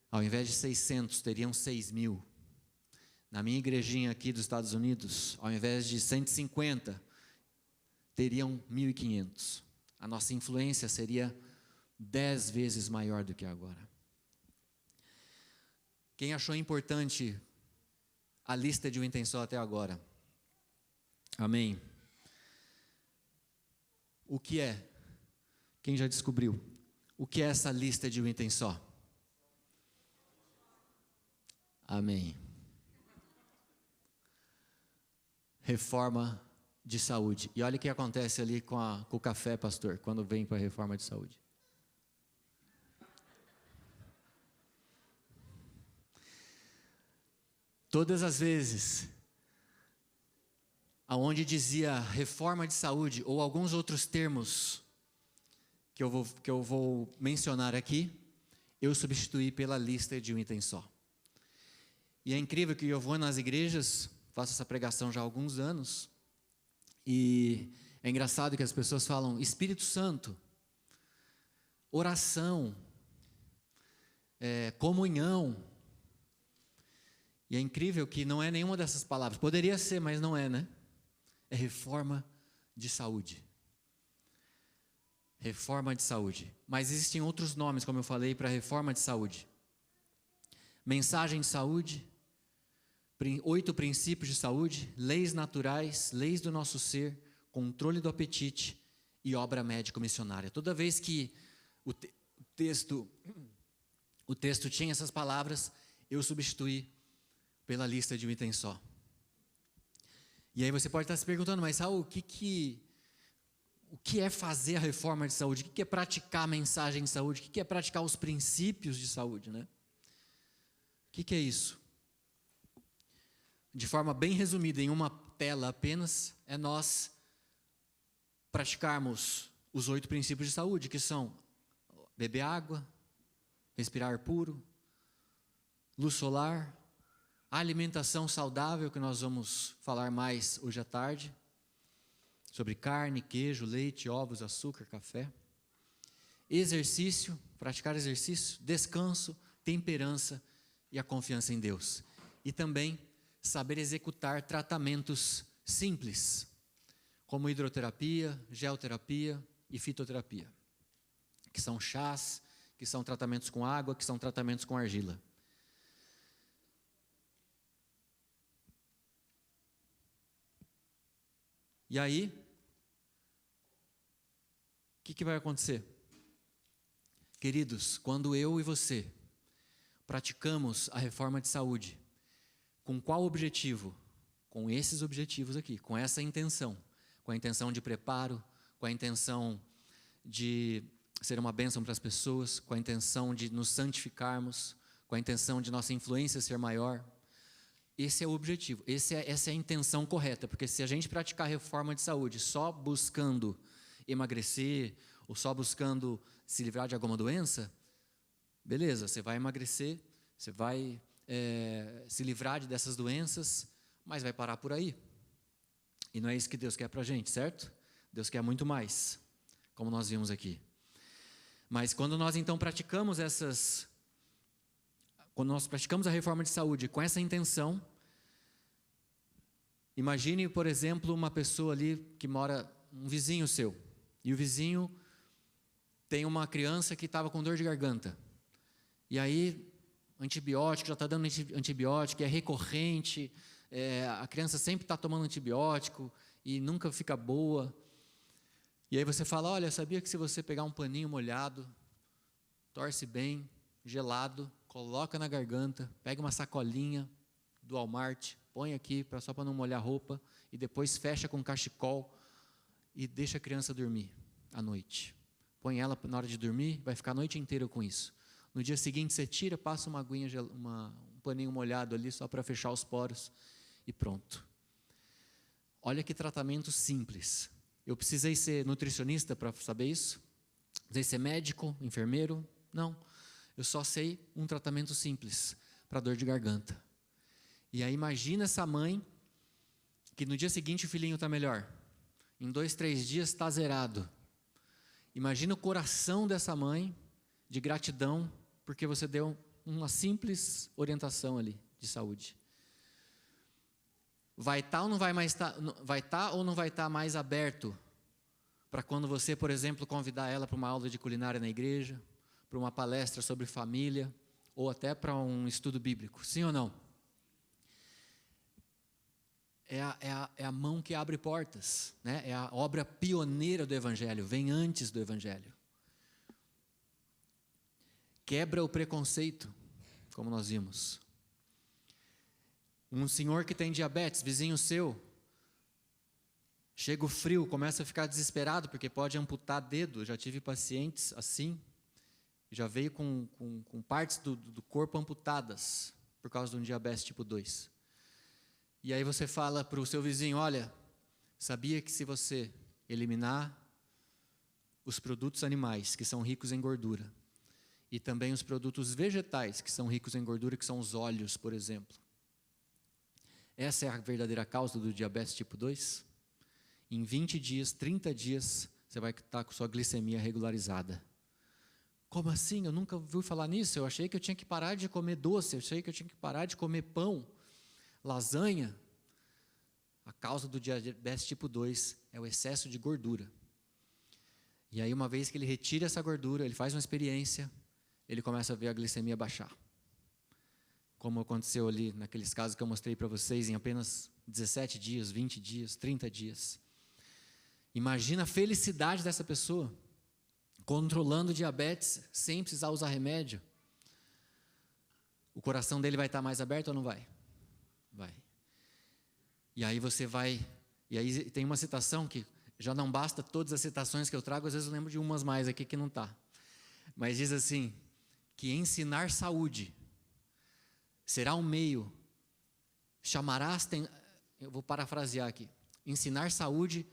ao invés de 600, teriam 6.000. Na minha igrejinha aqui dos Estados Unidos, ao invés de 150, teriam 1.500. A nossa influência seria 10 vezes maior do que agora. Quem achou importante a lista de um item só até agora? Amém. O que é? Quem já descobriu? O que é essa lista de um item só? Amém. Reforma de saúde. E olha o que acontece ali com o café, pastor, quando vem para a reforma de saúde. todas as vezes aonde dizia reforma de saúde ou alguns outros termos que eu vou mencionar aqui, eu substituí pela lista de um item só. E é incrível que eu vou nas igrejas, faço essa pregação já há alguns anos, e é engraçado que as pessoas falam Espírito Santo, oração, comunhão. E é incrível que não é nenhuma dessas palavras. Poderia ser, mas não é, né? É reforma de saúde. Reforma de saúde. Mas existem outros nomes, como eu falei, para reforma de saúde. Mensagem de saúde, 8 princípios de saúde, leis naturais, leis do nosso ser, controle do apetite e obra médico-missionária. Toda vez que o texto tinha essas palavras, eu substituí pela lista de um item só. E aí você pode estar se perguntando, mas Saul, o que é fazer a reforma de saúde? O que é praticar a mensagem de saúde? O que é praticar os princípios de saúde, né? O que é isso? De forma bem resumida, em uma tela apenas, é nós praticarmos os 8 princípios de saúde, que são beber água, respirar ar puro, luz solar, alimentação saudável, que nós vamos falar mais hoje à tarde, sobre carne, queijo, leite, ovos, açúcar, café. Exercício, praticar exercício, descanso, temperança e a confiança em Deus. E também saber executar tratamentos simples, como hidroterapia, geoterapia e fitoterapia, que são chás, que são tratamentos com água, que são tratamentos com argila. E aí, o que vai acontecer? Queridos, quando eu e você praticamos a reforma de saúde, com qual objetivo? Com esses objetivos aqui, com essa intenção, com a intenção de preparo, com a intenção de ser uma bênção para as pessoas, com a intenção de nos santificarmos, com a intenção de nossa influência ser maior. Esse é o objetivo, essa é a intenção correta, porque se a gente praticar a reforma de saúde só buscando emagrecer, ou só buscando se livrar de alguma doença, beleza, você vai emagrecer, você vai se livrar dessas doenças, mas vai parar por aí. E não é isso que Deus quer para a gente, certo? Deus quer muito mais, como nós vimos aqui. Mas quando nós então praticamos quando nós praticamos a reforma de saúde com essa intenção, imagine, por exemplo, uma pessoa ali que mora, um vizinho seu, e o vizinho tem uma criança que estava com dor de garganta. E aí, antibiótico, já está dando antibiótico, é recorrente, a criança sempre está tomando antibiótico e nunca fica boa. E aí você fala, olha, sabia que se você pegar um paninho molhado, torce bem, gelado, coloca na garganta, pega uma sacolinha do Walmart, põe aqui só para não molhar a roupa, e depois fecha com cachecol e deixa a criança dormir à noite. Põe ela na hora de dormir, vai ficar a noite inteira com isso. No dia seguinte você tira, passa uma aguinha, um paninho molhado ali só para fechar os poros e pronto. Olha que tratamento simples. Eu precisei ser nutricionista para saber isso? Precisei ser médico, enfermeiro? Não. Eu só sei um tratamento simples para dor de garganta. E aí imagina essa mãe que no dia seguinte o filhinho está melhor. Em 2, 3 dias está zerado. Imagina o coração dessa mãe de gratidão porque você deu uma simples orientação ali de saúde. Vai estar ou não vai mais estar? Vai estar ou não vai estar mais aberto para quando você, por exemplo, convidar ela para uma aula de culinária na igreja, para uma palestra sobre família, ou até para um estudo bíblico, sim ou não? É a mão que abre portas, né? É a obra pioneira do Evangelho, vem antes do Evangelho. Quebra o preconceito, como nós vimos. Um senhor que tem diabetes, vizinho seu, chega o frio, começa a ficar desesperado porque pode amputar dedo. Já tive pacientes assim, já veio com partes do corpo amputadas por causa de um diabetes tipo 2. E aí você fala para o seu vizinho, olha, sabia que se você eliminar os produtos animais, que são ricos em gordura, e também os produtos vegetais, que são ricos em gordura, que são os óleos, por exemplo. Essa é a verdadeira causa do diabetes tipo 2? Em 20 dias, 30 dias, você vai estar com sua glicemia regularizada. Como assim? Eu nunca ouvi falar nisso. Eu achei que eu tinha que parar de comer doce, eu achei que eu tinha que parar de comer pão, lasanha. A causa do diabetes tipo 2 é o excesso de gordura. E aí, uma vez que ele retira essa gordura, ele faz uma experiência, ele começa a ver a glicemia baixar. Como aconteceu ali naqueles casos que eu mostrei para vocês, em apenas 17 dias, 20 dias, 30 dias. Imagina a felicidade dessa pessoa, controlando o diabetes, sem precisar usar remédio. O coração dele vai estar mais aberto ou não vai? Vai. E aí você vai... E aí tem uma citação que já não basta todas as citações que eu trago, às vezes eu lembro de umas mais aqui que não está. Mas diz assim, que ensinar saúde será um meio, eu vou parafrasear aqui, ensinar saúde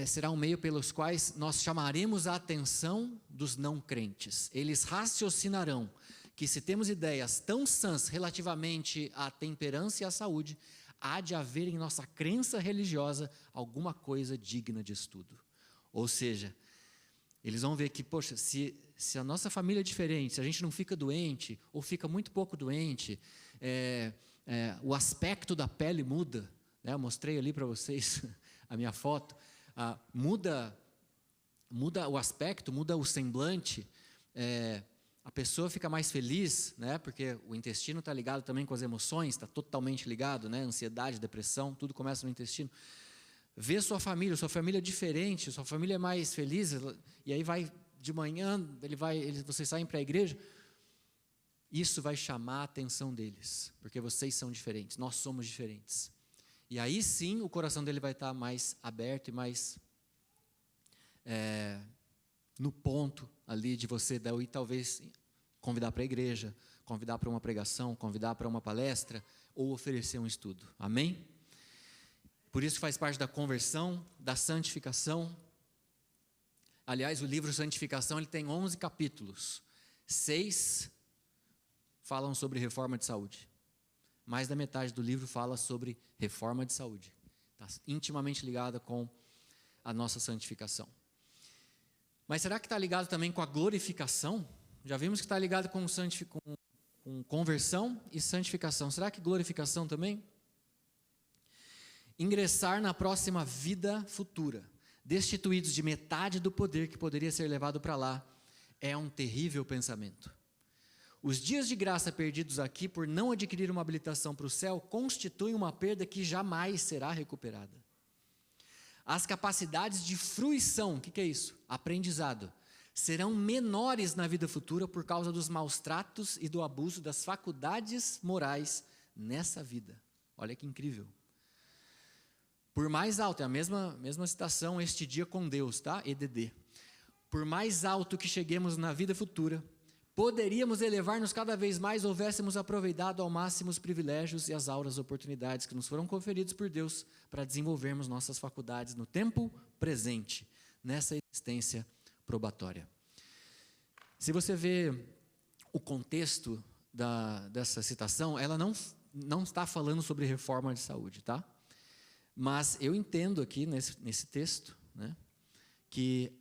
será um meio pelos quais nós chamaremos a atenção dos não crentes. Eles raciocinarão que se temos ideias tão sãs relativamente à temperança e à saúde, há de haver em nossa crença religiosa alguma coisa digna de estudo. Ou seja, eles vão ver que, poxa, se a nossa família é diferente, se a gente não fica doente, ou fica muito pouco doente, o aspecto da pele muda, né? Eu mostrei ali para vocês a minha foto, muda o aspecto, muda o semblante, a pessoa fica mais feliz, né? Porque o intestino está ligado também com as emoções, está totalmente ligado, né? Ansiedade, depressão, tudo começa no intestino. Vê sua família é diferente, sua família é mais feliz, e aí vai de manhã, vocês saem para a igreja, isso vai chamar a atenção deles, porque vocês são diferentes, nós somos diferentes. E aí sim o coração dele vai estar mais aberto e mais no ponto ali de você daí talvez convidar para a igreja, convidar para uma pregação, convidar para uma palestra ou oferecer um estudo. Amém? Por isso faz parte da conversão, da santificação. Aliás, o livro Santificação ele tem 11 capítulos. 6 falam sobre reforma de saúde. Mais da metade do livro fala sobre reforma de saúde. Está intimamente ligada com a nossa santificação. Mas será que está ligado também com a glorificação? Já vimos que está ligado com conversão e santificação. Será que glorificação também? Ingressar na próxima vida futura, destituídos de metade do poder que poderia ser levado para lá, é um terrível pensamento. Os dias de graça perdidos aqui por não adquirir uma habilitação para o céu constituem uma perda que jamais será recuperada. As capacidades de fruição, o que é isso? Aprendizado, serão menores na vida futura por causa dos maus tratos e do abuso das faculdades morais nessa vida. Olha que incrível. Por mais alto, é a mesma citação, este dia com Deus, tá? EDD. Por mais alto que cheguemos na vida futura, poderíamos elevar-nos cada vez mais, houvéssemos aproveitado ao máximo os privilégios e as auras oportunidades que nos foram conferidos por Deus para desenvolvermos nossas faculdades no tempo presente, nessa existência probatória. Se você vê o contexto dessa citação, ela não está falando sobre reforma de saúde, tá? Mas eu entendo aqui nesse texto, né, que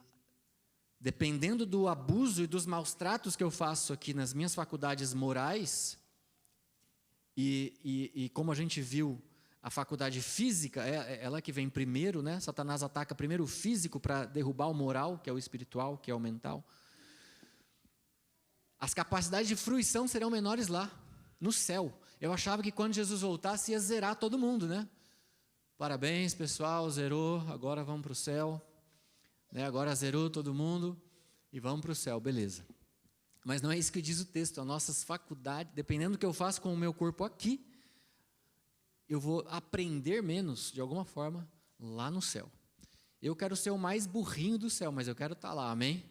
dependendo do abuso e dos maus tratos que eu faço aqui nas minhas faculdades morais, e como a gente viu, a faculdade física, ela que vem primeiro, né? Satanás ataca primeiro o físico para derrubar o moral, que é o espiritual, que é o mental. As capacidades de fruição serão menores lá, no céu. Eu achava que quando Jesus voltasse ia zerar todo mundo, né? Parabéns, pessoal, zerou, agora vamos para o céu. Né? Agora zerou todo mundo e vamos para o céu, beleza. Mas não é isso que diz o texto. As nossas faculdades, dependendo do que eu faço com o meu corpo aqui, eu vou aprender menos, de alguma forma, lá no céu. Eu quero ser o mais burrinho do céu, mas eu quero estar lá, amém?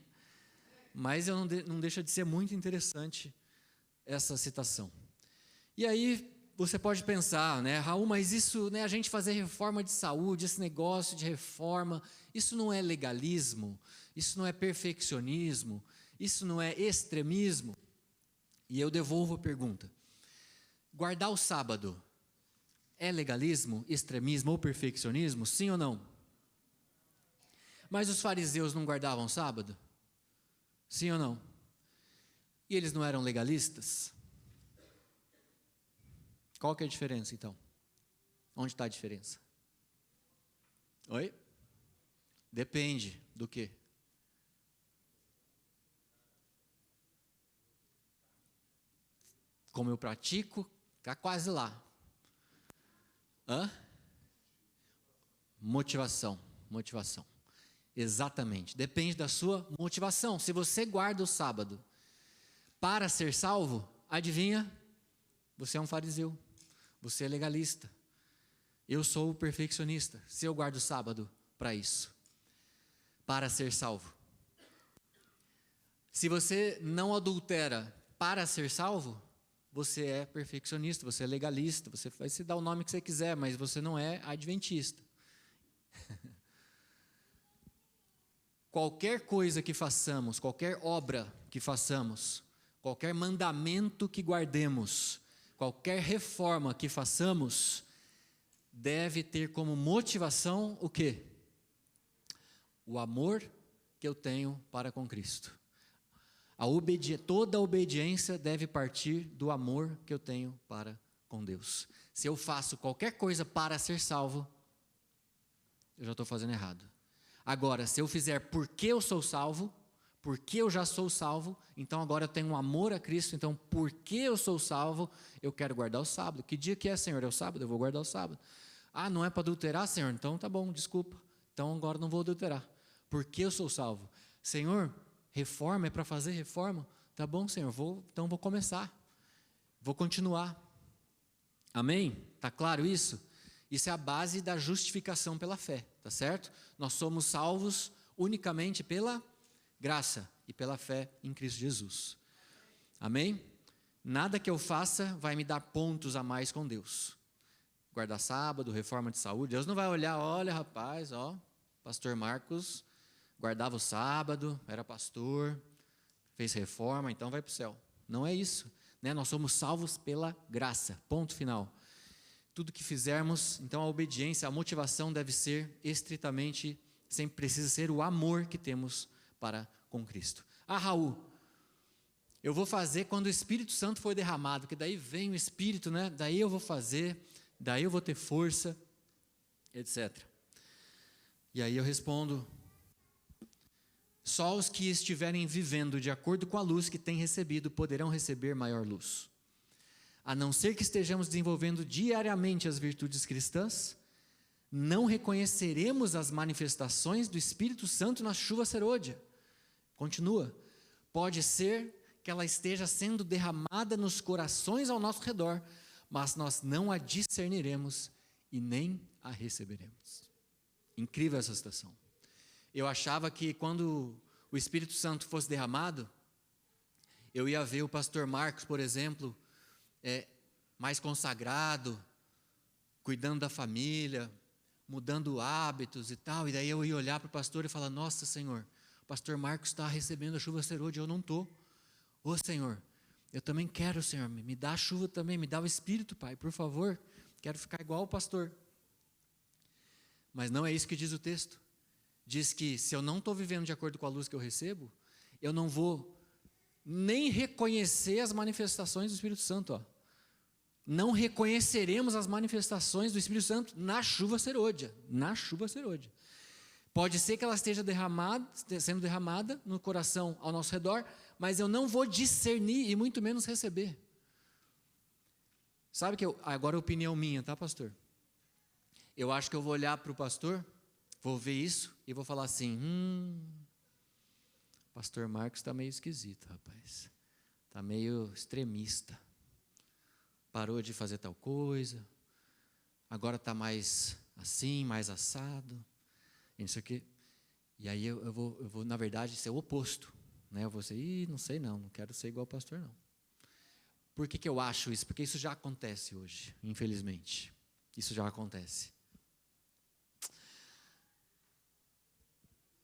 Mas não deixa de ser muito interessante essa citação. E aí, você pode pensar, né, Raul, mas isso, né, a gente fazer reforma de saúde, esse negócio de reforma, isso não é legalismo, isso não é perfeccionismo, isso não é extremismo? E eu devolvo a pergunta. Guardar o sábado é legalismo, extremismo ou perfeccionismo? Sim ou não? Mas os fariseus não guardavam sábado? Sim ou não? E eles não eram legalistas? Qual que é a diferença, então? Onde está a diferença? Oi? Depende do quê? Como eu pratico, está quase lá. Motivação. Exatamente. Depende da sua motivação. Se você guarda o sábado para ser salvo, adivinha? Você é um fariseu. Você é legalista. Eu sou o perfeccionista. Se eu guardo o sábado para isso, para ser salvo. Se você não adultera para ser salvo, você é perfeccionista, você é legalista, você vai se dar o nome que você quiser, mas você não é adventista. Qualquer coisa que façamos, qualquer obra que façamos, qualquer mandamento que guardemos, qualquer reforma que façamos, deve ter como motivação o quê? O amor que eu tenho para com Cristo. Toda a obediência deve partir do amor que eu tenho para com Deus. Se eu faço qualquer coisa para ser salvo, eu já estou fazendo errado. Agora, se eu fizer porque eu sou salvo, porque eu já sou salvo, então agora eu tenho um amor a Cristo, então porque eu sou salvo, eu quero guardar o sábado. Que dia que é, Senhor? É o sábado? Eu vou guardar o sábado. Ah, não é para adulterar, Senhor? Então tá bom, desculpa. Então agora não vou adulterar. Porque eu sou salvo. Senhor, reforma é para fazer reforma? Tá bom, Senhor, então vou começar. Vou continuar. Amém? Tá claro isso? Isso é a base da justificação pela fé, tá certo? Nós somos salvos unicamente pela graça e pela fé em Cristo Jesus. Amém? Nada que eu faça vai me dar pontos a mais com Deus. Guardar sábado, reforma de saúde, Deus não vai olhar, olha rapaz, pastor Marcos guardava o sábado, era pastor, fez reforma, então vai para o céu. Não é isso, né? Nós somos salvos pela graça, ponto final. Tudo que fizermos, então a obediência, a motivação deve ser estritamente, sempre precisa ser o amor que temos para com Cristo. Ah, Raul, eu vou fazer quando o Espírito Santo for derramado, porque daí vem o Espírito, né? Daí eu vou fazer, daí eu vou ter força, etc. E aí eu respondo, só os que estiverem vivendo de acordo com a luz que têm recebido poderão receber maior luz. A não ser que estejamos desenvolvendo diariamente as virtudes cristãs, não reconheceremos as manifestações do Espírito Santo na chuva serôdia. Continua. Pode ser que ela esteja sendo derramada nos corações ao nosso redor, mas nós não a discerniremos e nem a receberemos. Incrível essa situação. Eu achava que quando o Espírito Santo fosse derramado, eu ia ver o pastor Marcos, por exemplo, mais consagrado, cuidando da família, mudando hábitos e tal, e daí eu ia olhar para o pastor e falar, nossa Senhor, o pastor Marcos está recebendo a chuva serôdia, eu não estou. Ô Senhor, eu também quero, Senhor, me dá a chuva também, me dá o Espírito, Pai, por favor, quero ficar igual o pastor. Mas não é isso que diz o texto. Diz que se eu não estou vivendo de acordo com a luz que eu recebo, eu não vou nem reconhecer as manifestações do Espírito Santo. Não reconheceremos as manifestações do Espírito Santo na chuva serôdia. Na chuva serôdia. Pode ser que ela esteja sendo derramada no coração ao nosso redor, mas eu não vou discernir e muito menos receber. Sabe que agora é opinião minha, tá, pastor? Eu acho que eu vou olhar para o pastor, vou ver isso e vou falar assim, pastor Marcos está meio esquisito, rapaz. Está meio extremista. Parou de fazer tal coisa, agora está mais assim, mais assado, isso aqui. E aí eu vou, na verdade, ser o oposto. Né? Eu vou ser, não sei não quero ser igual ao pastor não. Por que eu acho isso? Porque isso já acontece hoje, infelizmente. Isso já acontece.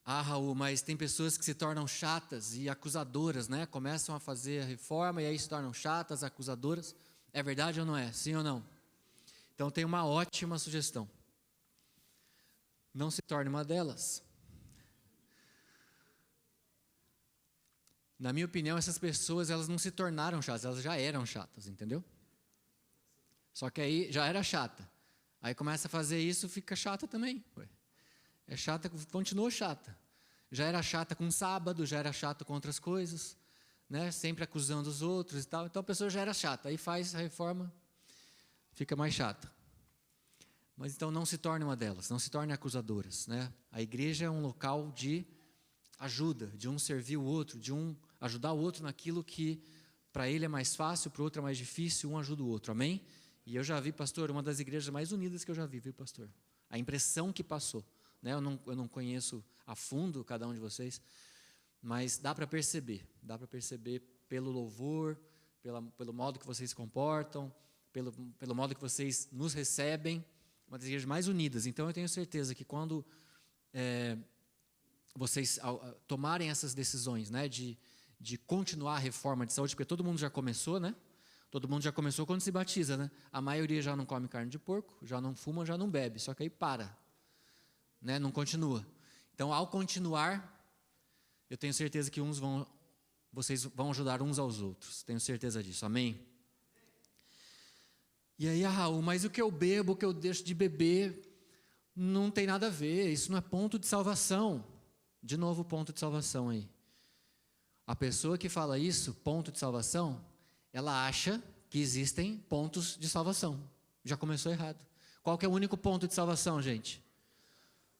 Ah, Raul, mas tem pessoas que se tornam chatas e acusadoras, né? Começam a fazer a reforma e aí se tornam chatas, acusadoras. É verdade ou não é? Sim ou não? Então tem uma ótima sugestão. Não se torne uma delas. Na minha opinião, essas pessoas, elas não se tornaram chatas, elas já eram chatas, entendeu? Só que aí já era chata. Aí começa a fazer isso, fica chata também. É chata, continuou chata. Já era chata com sábado, já era chata com outras coisas, né? Sempre acusando os outros e tal. Então a pessoa já era chata. Aí faz a reforma, fica mais chata. Mas então não se torne uma delas, não se torne acusadoras, né? A igreja é um local de ajuda, de um servir o outro, de um ajudar o outro naquilo que para ele é mais fácil, para o outro é mais difícil, um ajuda o outro, amém? E eu já vi, pastor, uma das igrejas mais unidas que eu já vi, viu, pastor? A impressão que passou, né? Eu não conheço a fundo cada um de vocês, mas dá para perceber pelo louvor, pelo modo que vocês se comportam, pelo modo que vocês nos recebem, uma das igrejas mais unidas. Então eu tenho certeza que quando vocês tomarem essas decisões, né, de continuar a reforma de saúde, porque todo mundo já começou, né? Todo mundo já começou quando se batiza, né? A maioria já não come carne de porco, já não fuma, já não bebe, só que aí para, né? Não continua. Então, ao continuar, eu tenho certeza que vocês vão ajudar uns aos outros. Tenho certeza disso, amém? E aí, Raul, mas o que eu bebo, o que eu deixo de beber, não tem nada a ver, isso não é ponto de salvação. De novo, ponto de salvação aí. A pessoa que fala isso, ponto de salvação, ela acha que existem pontos de salvação. Já começou errado. Qual que é o único ponto de salvação, gente?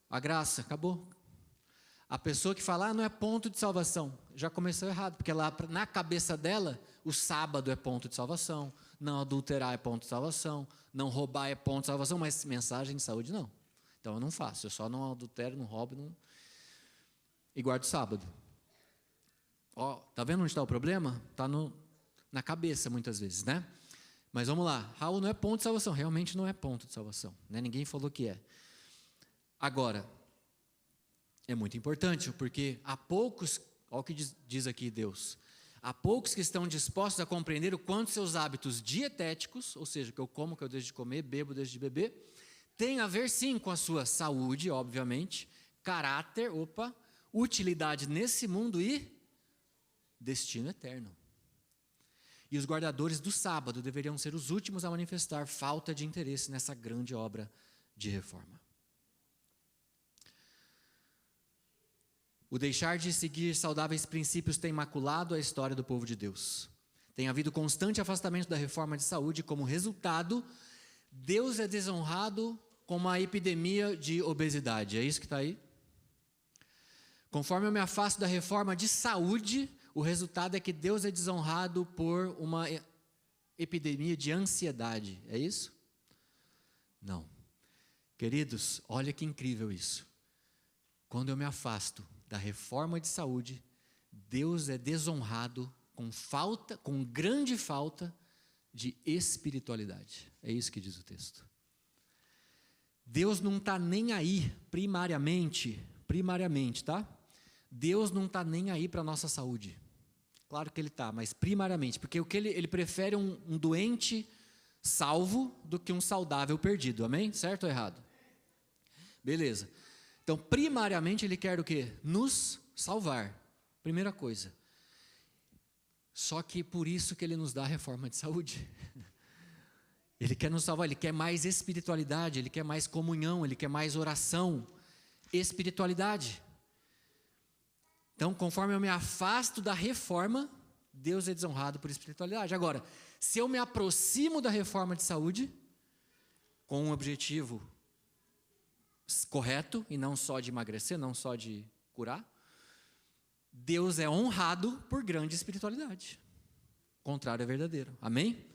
A graça, acabou. A pessoa que fala, não é ponto de salvação, já começou errado, porque ela, na cabeça dela, o sábado é ponto de salvação, não adulterar é ponto de salvação, não roubar é ponto de salvação, mas mensagem de saúde não. Então eu não faço, eu só não adultero, não roubo, e guardo o sábado. Ó, tá vendo onde está o problema? Está na cabeça muitas vezes, né? Mas vamos lá, Raul não é ponto de salvação, realmente não é ponto de salvação, né? Ninguém falou que é. Agora, é muito importante, porque há poucos, olha o que diz aqui Deus, há poucos que estão dispostos a compreender o quanto seus hábitos dietéticos, ou seja, que eu como, que eu deixo de comer, bebo, deixo de beber, tem a ver sim com a sua saúde, obviamente, caráter, utilidade nesse mundo e destino eterno. E os guardadores do sábado deveriam ser os últimos a manifestar falta de interesse nessa grande obra de reforma. O deixar de seguir saudáveis princípios tem maculado a história do povo de Deus. Tem havido constante afastamento da reforma de saúde, como resultado, Deus é desonrado com uma epidemia de obesidade. É isso que está aí? Conforme eu me afasto da reforma de saúde, o resultado é que Deus é desonrado por uma epidemia de ansiedade. É isso? Não. Queridos, olha que incrível isso. Quando eu me afasto da reforma de saúde, Deus é desonrado com grande falta de espiritualidade. É isso que diz o texto. Deus não está nem aí, primariamente, tá? Deus não está nem aí para a nossa saúde. Claro que Ele está, mas primariamente, porque ele prefere um doente salvo do que um saudável perdido, amém? Certo ou errado? Beleza. Então, primariamente, Ele quer o quê? Nos salvar, primeira coisa. Só que por isso que Ele nos dá a reforma de saúde. Ele quer nos salvar, Ele quer mais espiritualidade, Ele quer mais comunhão, Ele quer mais oração, espiritualidade. Então, conforme eu me afasto da reforma, Deus é desonrado por espiritualidade. Agora, se eu me aproximo da reforma de saúde, com um objetivo correto, e não só de emagrecer, não só de curar, Deus é honrado por grande espiritualidade. O contrário é verdadeiro. Amém?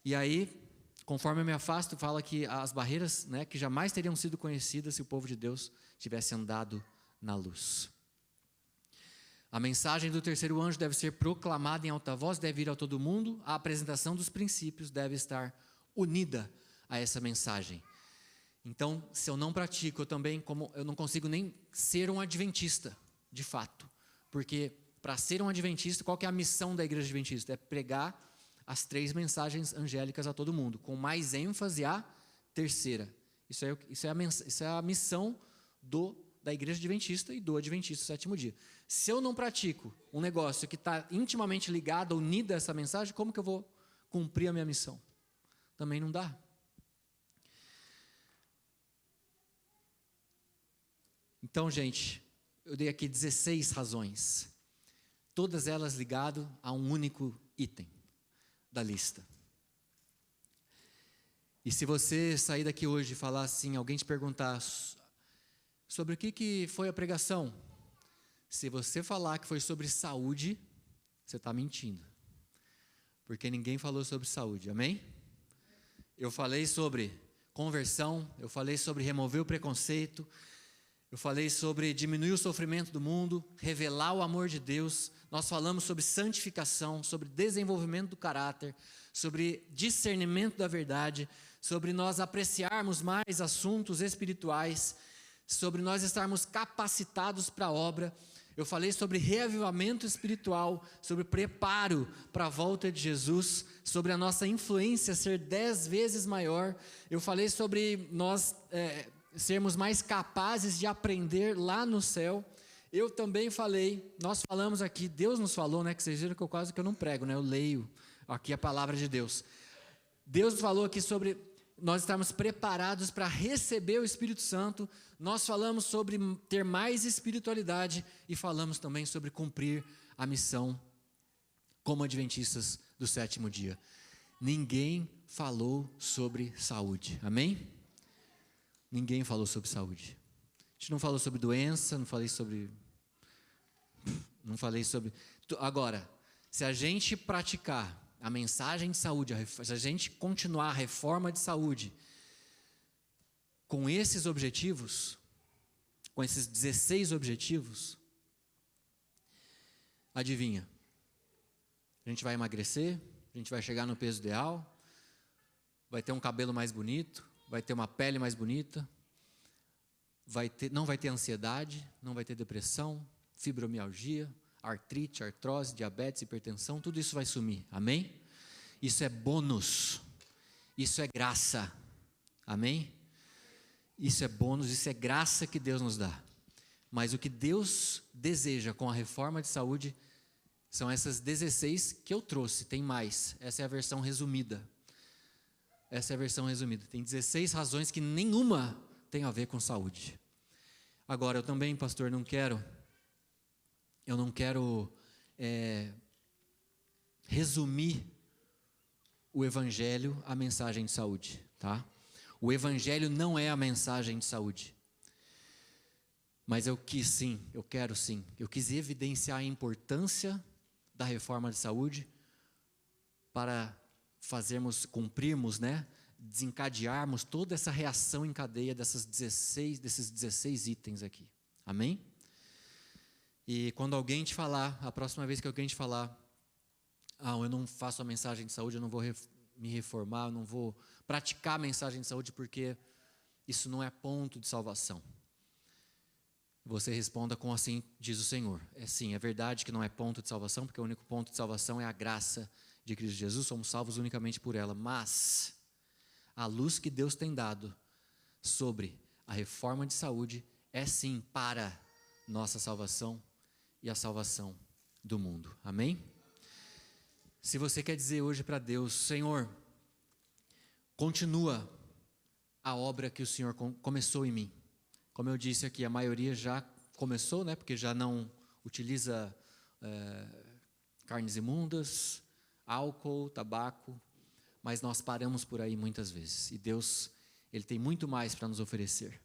E aí, conforme eu me afasto, fala que as barreiras, né, que jamais teriam sido conhecidas se o povo de Deus tivesse andado na luz. A mensagem do terceiro anjo deve ser proclamada em alta voz, deve ir a todo mundo. A apresentação dos princípios deve estar unida a essa mensagem. Então, se eu não pratico, eu não consigo nem ser um adventista, de fato. Porque para ser um adventista, qual que é a missão da igreja adventista? É pregar as 3 mensagens angélicas a todo mundo, com mais ênfase a terceira. Isso é a missão da igreja adventista e do adventista sétimo dia. Se eu não pratico um negócio que está intimamente ligado, unido a essa mensagem, como que eu vou cumprir a minha missão? Também não dá. Então, gente, eu dei aqui 16 razões, todas elas ligadas a um único item da lista. E se você sair daqui hoje e falar assim, alguém te perguntar sobre o que foi a pregação, se você falar que foi sobre saúde, você está mentindo, porque ninguém falou sobre saúde, amém? Eu falei sobre conversão, eu falei sobre remover o preconceito, eu falei sobre diminuir o sofrimento do mundo, revelar o amor de Deus. Nós falamos sobre santificação, sobre desenvolvimento do caráter, sobre discernimento da verdade, sobre nós apreciarmos mais assuntos espirituais, sobre nós estarmos capacitados para a obra. Eu falei sobre reavivamento espiritual, sobre preparo para a volta de Jesus, sobre a nossa influência ser 10 vezes maior. Eu falei sobre nós sermos mais capazes de aprender lá no céu. Eu também falei, nós falamos aqui, Deus nos falou, né, que vocês viram que eu não prego, né, eu leio aqui a palavra de Deus. Deus falou aqui sobre nós estarmos preparados para receber o Espírito Santo. Nós falamos sobre ter mais espiritualidade e falamos também sobre cumprir a missão como adventistas do sétimo dia. Ninguém falou sobre saúde, amém? Ninguém falou sobre saúde. A gente não falou sobre doença, não falei sobre... Agora, se a gente praticar a mensagem de saúde, se a gente continuar a reforma de saúde com esses objetivos, com esses 16 objetivos, adivinha? A gente vai emagrecer, a gente vai chegar no peso ideal, vai ter um cabelo mais bonito, vai ter uma pele mais bonita, não vai ter ansiedade, não vai ter depressão, fibromialgia, artrite, artrose, diabetes, hipertensão, tudo isso vai sumir, amém? Isso é bônus, isso é graça, amém? Isso é bônus, isso é graça que Deus nos dá. Mas o que Deus deseja com a reforma de saúde são essas 16 que eu trouxe, tem mais, essa é a versão resumida. Tem 16 razões que nenhuma tem a ver com saúde. Agora, eu também, pastor, não quero resumir o evangelho à mensagem de saúde, tá? O evangelho não é a mensagem de saúde. Mas eu quis evidenciar a importância da reforma de saúde para cumprirmos, né? Desencadearmos toda essa reação em cadeia desses 16 itens aqui. Amém? E quando alguém te falar, a próxima vez que alguém te falar, eu não faço a mensagem de saúde, eu não vou me reformar, eu não vou praticar a mensagem de saúde porque isso não é ponto de salvação. Você responda com assim diz o Senhor. É verdade que não é ponto de salvação, porque o único ponto de salvação é a graça de Cristo Jesus, somos salvos unicamente por ela, mas a luz que Deus tem dado sobre a reforma de saúde é sim para nossa salvação e a salvação do mundo, amém? Se você quer dizer hoje para Deus, Senhor, continua a obra que o Senhor começou em mim. Como eu disse aqui, a maioria já começou, né? Porque já não utiliza carnes imundas, álcool, tabaco, mas nós paramos por aí muitas vezes. E Deus, Ele tem muito mais para nos oferecer.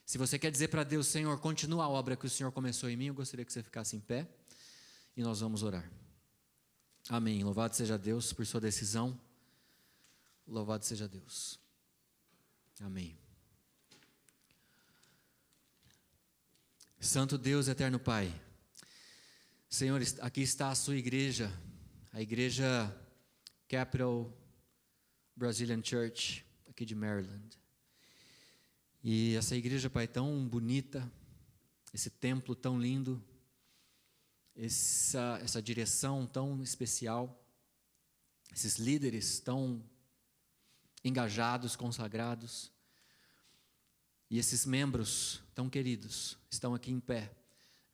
Se você quer dizer para Deus, Senhor, continua a obra que o Senhor começou em mim, eu gostaria que você ficasse em pé e nós vamos orar. Amém. Louvado seja Deus por sua decisão. Louvado seja Deus. Amém. Santo Deus, eterno Pai, Senhor, aqui está a sua igreja, a igreja Capital Brazilian Church, aqui de Maryland. E essa igreja, Pai, tão bonita, esse templo tão lindo, essa direção tão especial, esses líderes tão engajados, consagrados, e esses membros tão queridos estão aqui em pé,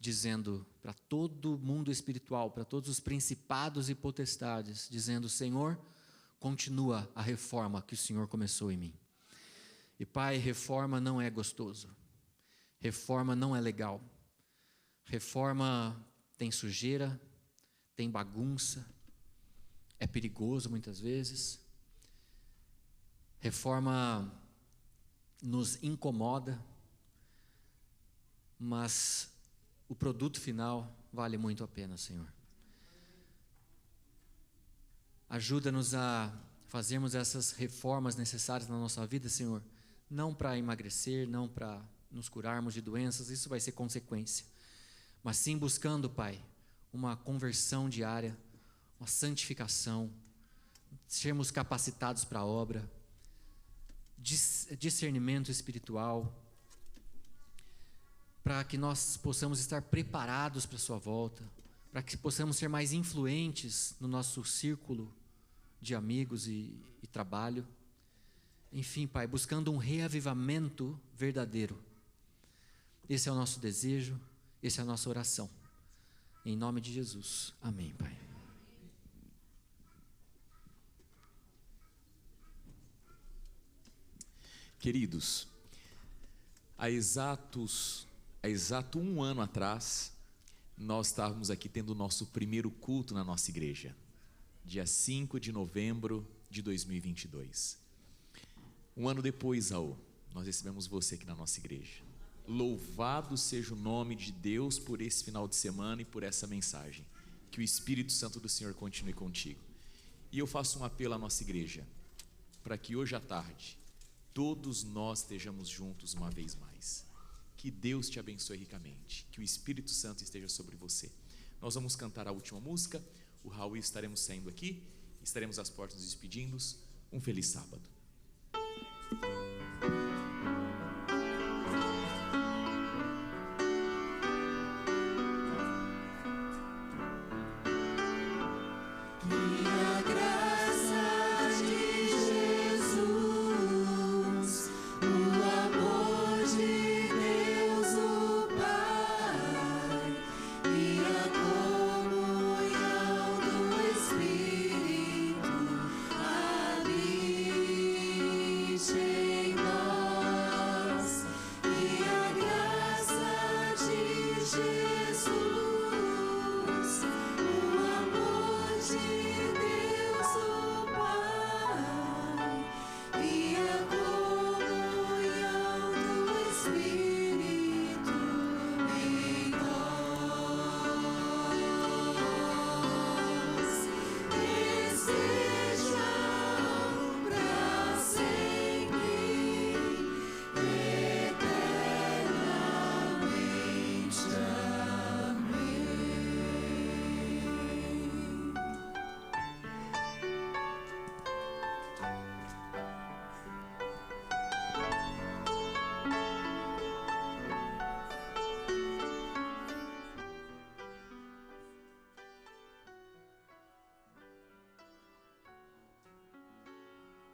dizendo para todo mundo espiritual, para todos os principados e potestades, dizendo: Senhor, continua a reforma que o Senhor começou em mim. E Pai, reforma não é gostoso, reforma não é legal, reforma tem sujeira, tem bagunça, é perigoso muitas vezes, reforma nos incomoda, mas o produto final vale muito a pena, Senhor. Ajuda-nos a fazermos essas reformas necessárias na nossa vida, Senhor, não para emagrecer, não para nos curarmos de doenças, isso vai ser consequência, mas sim buscando, Pai, uma conversão diária, uma santificação, sermos capacitados para a obra, discernimento espiritual, para que nós possamos estar preparados para a sua volta, para que possamos ser mais influentes no nosso círculo de amigos e trabalho. Enfim, Pai, buscando um reavivamento verdadeiro. Esse é o nosso desejo, essa é a nossa oração. Em nome de Jesus. Amém, Pai. Queridos, há exato um ano atrás, nós estávamos aqui tendo o nosso primeiro culto na nossa igreja, dia 5 de novembro de 2022. Um ano depois, Raul, nós recebemos você aqui na nossa igreja. Louvado seja o nome de Deus por esse final de semana e por essa mensagem. Que o Espírito Santo do Senhor continue contigo. E eu faço um apelo à nossa igreja, para que hoje à tarde, todos nós estejamos juntos uma vez mais. Que Deus te abençoe ricamente, que o Espírito Santo esteja sobre você. Nós vamos cantar a última música, o Raul e estaremos saindo aqui, estaremos às portas nos despedindo. Um feliz sábado.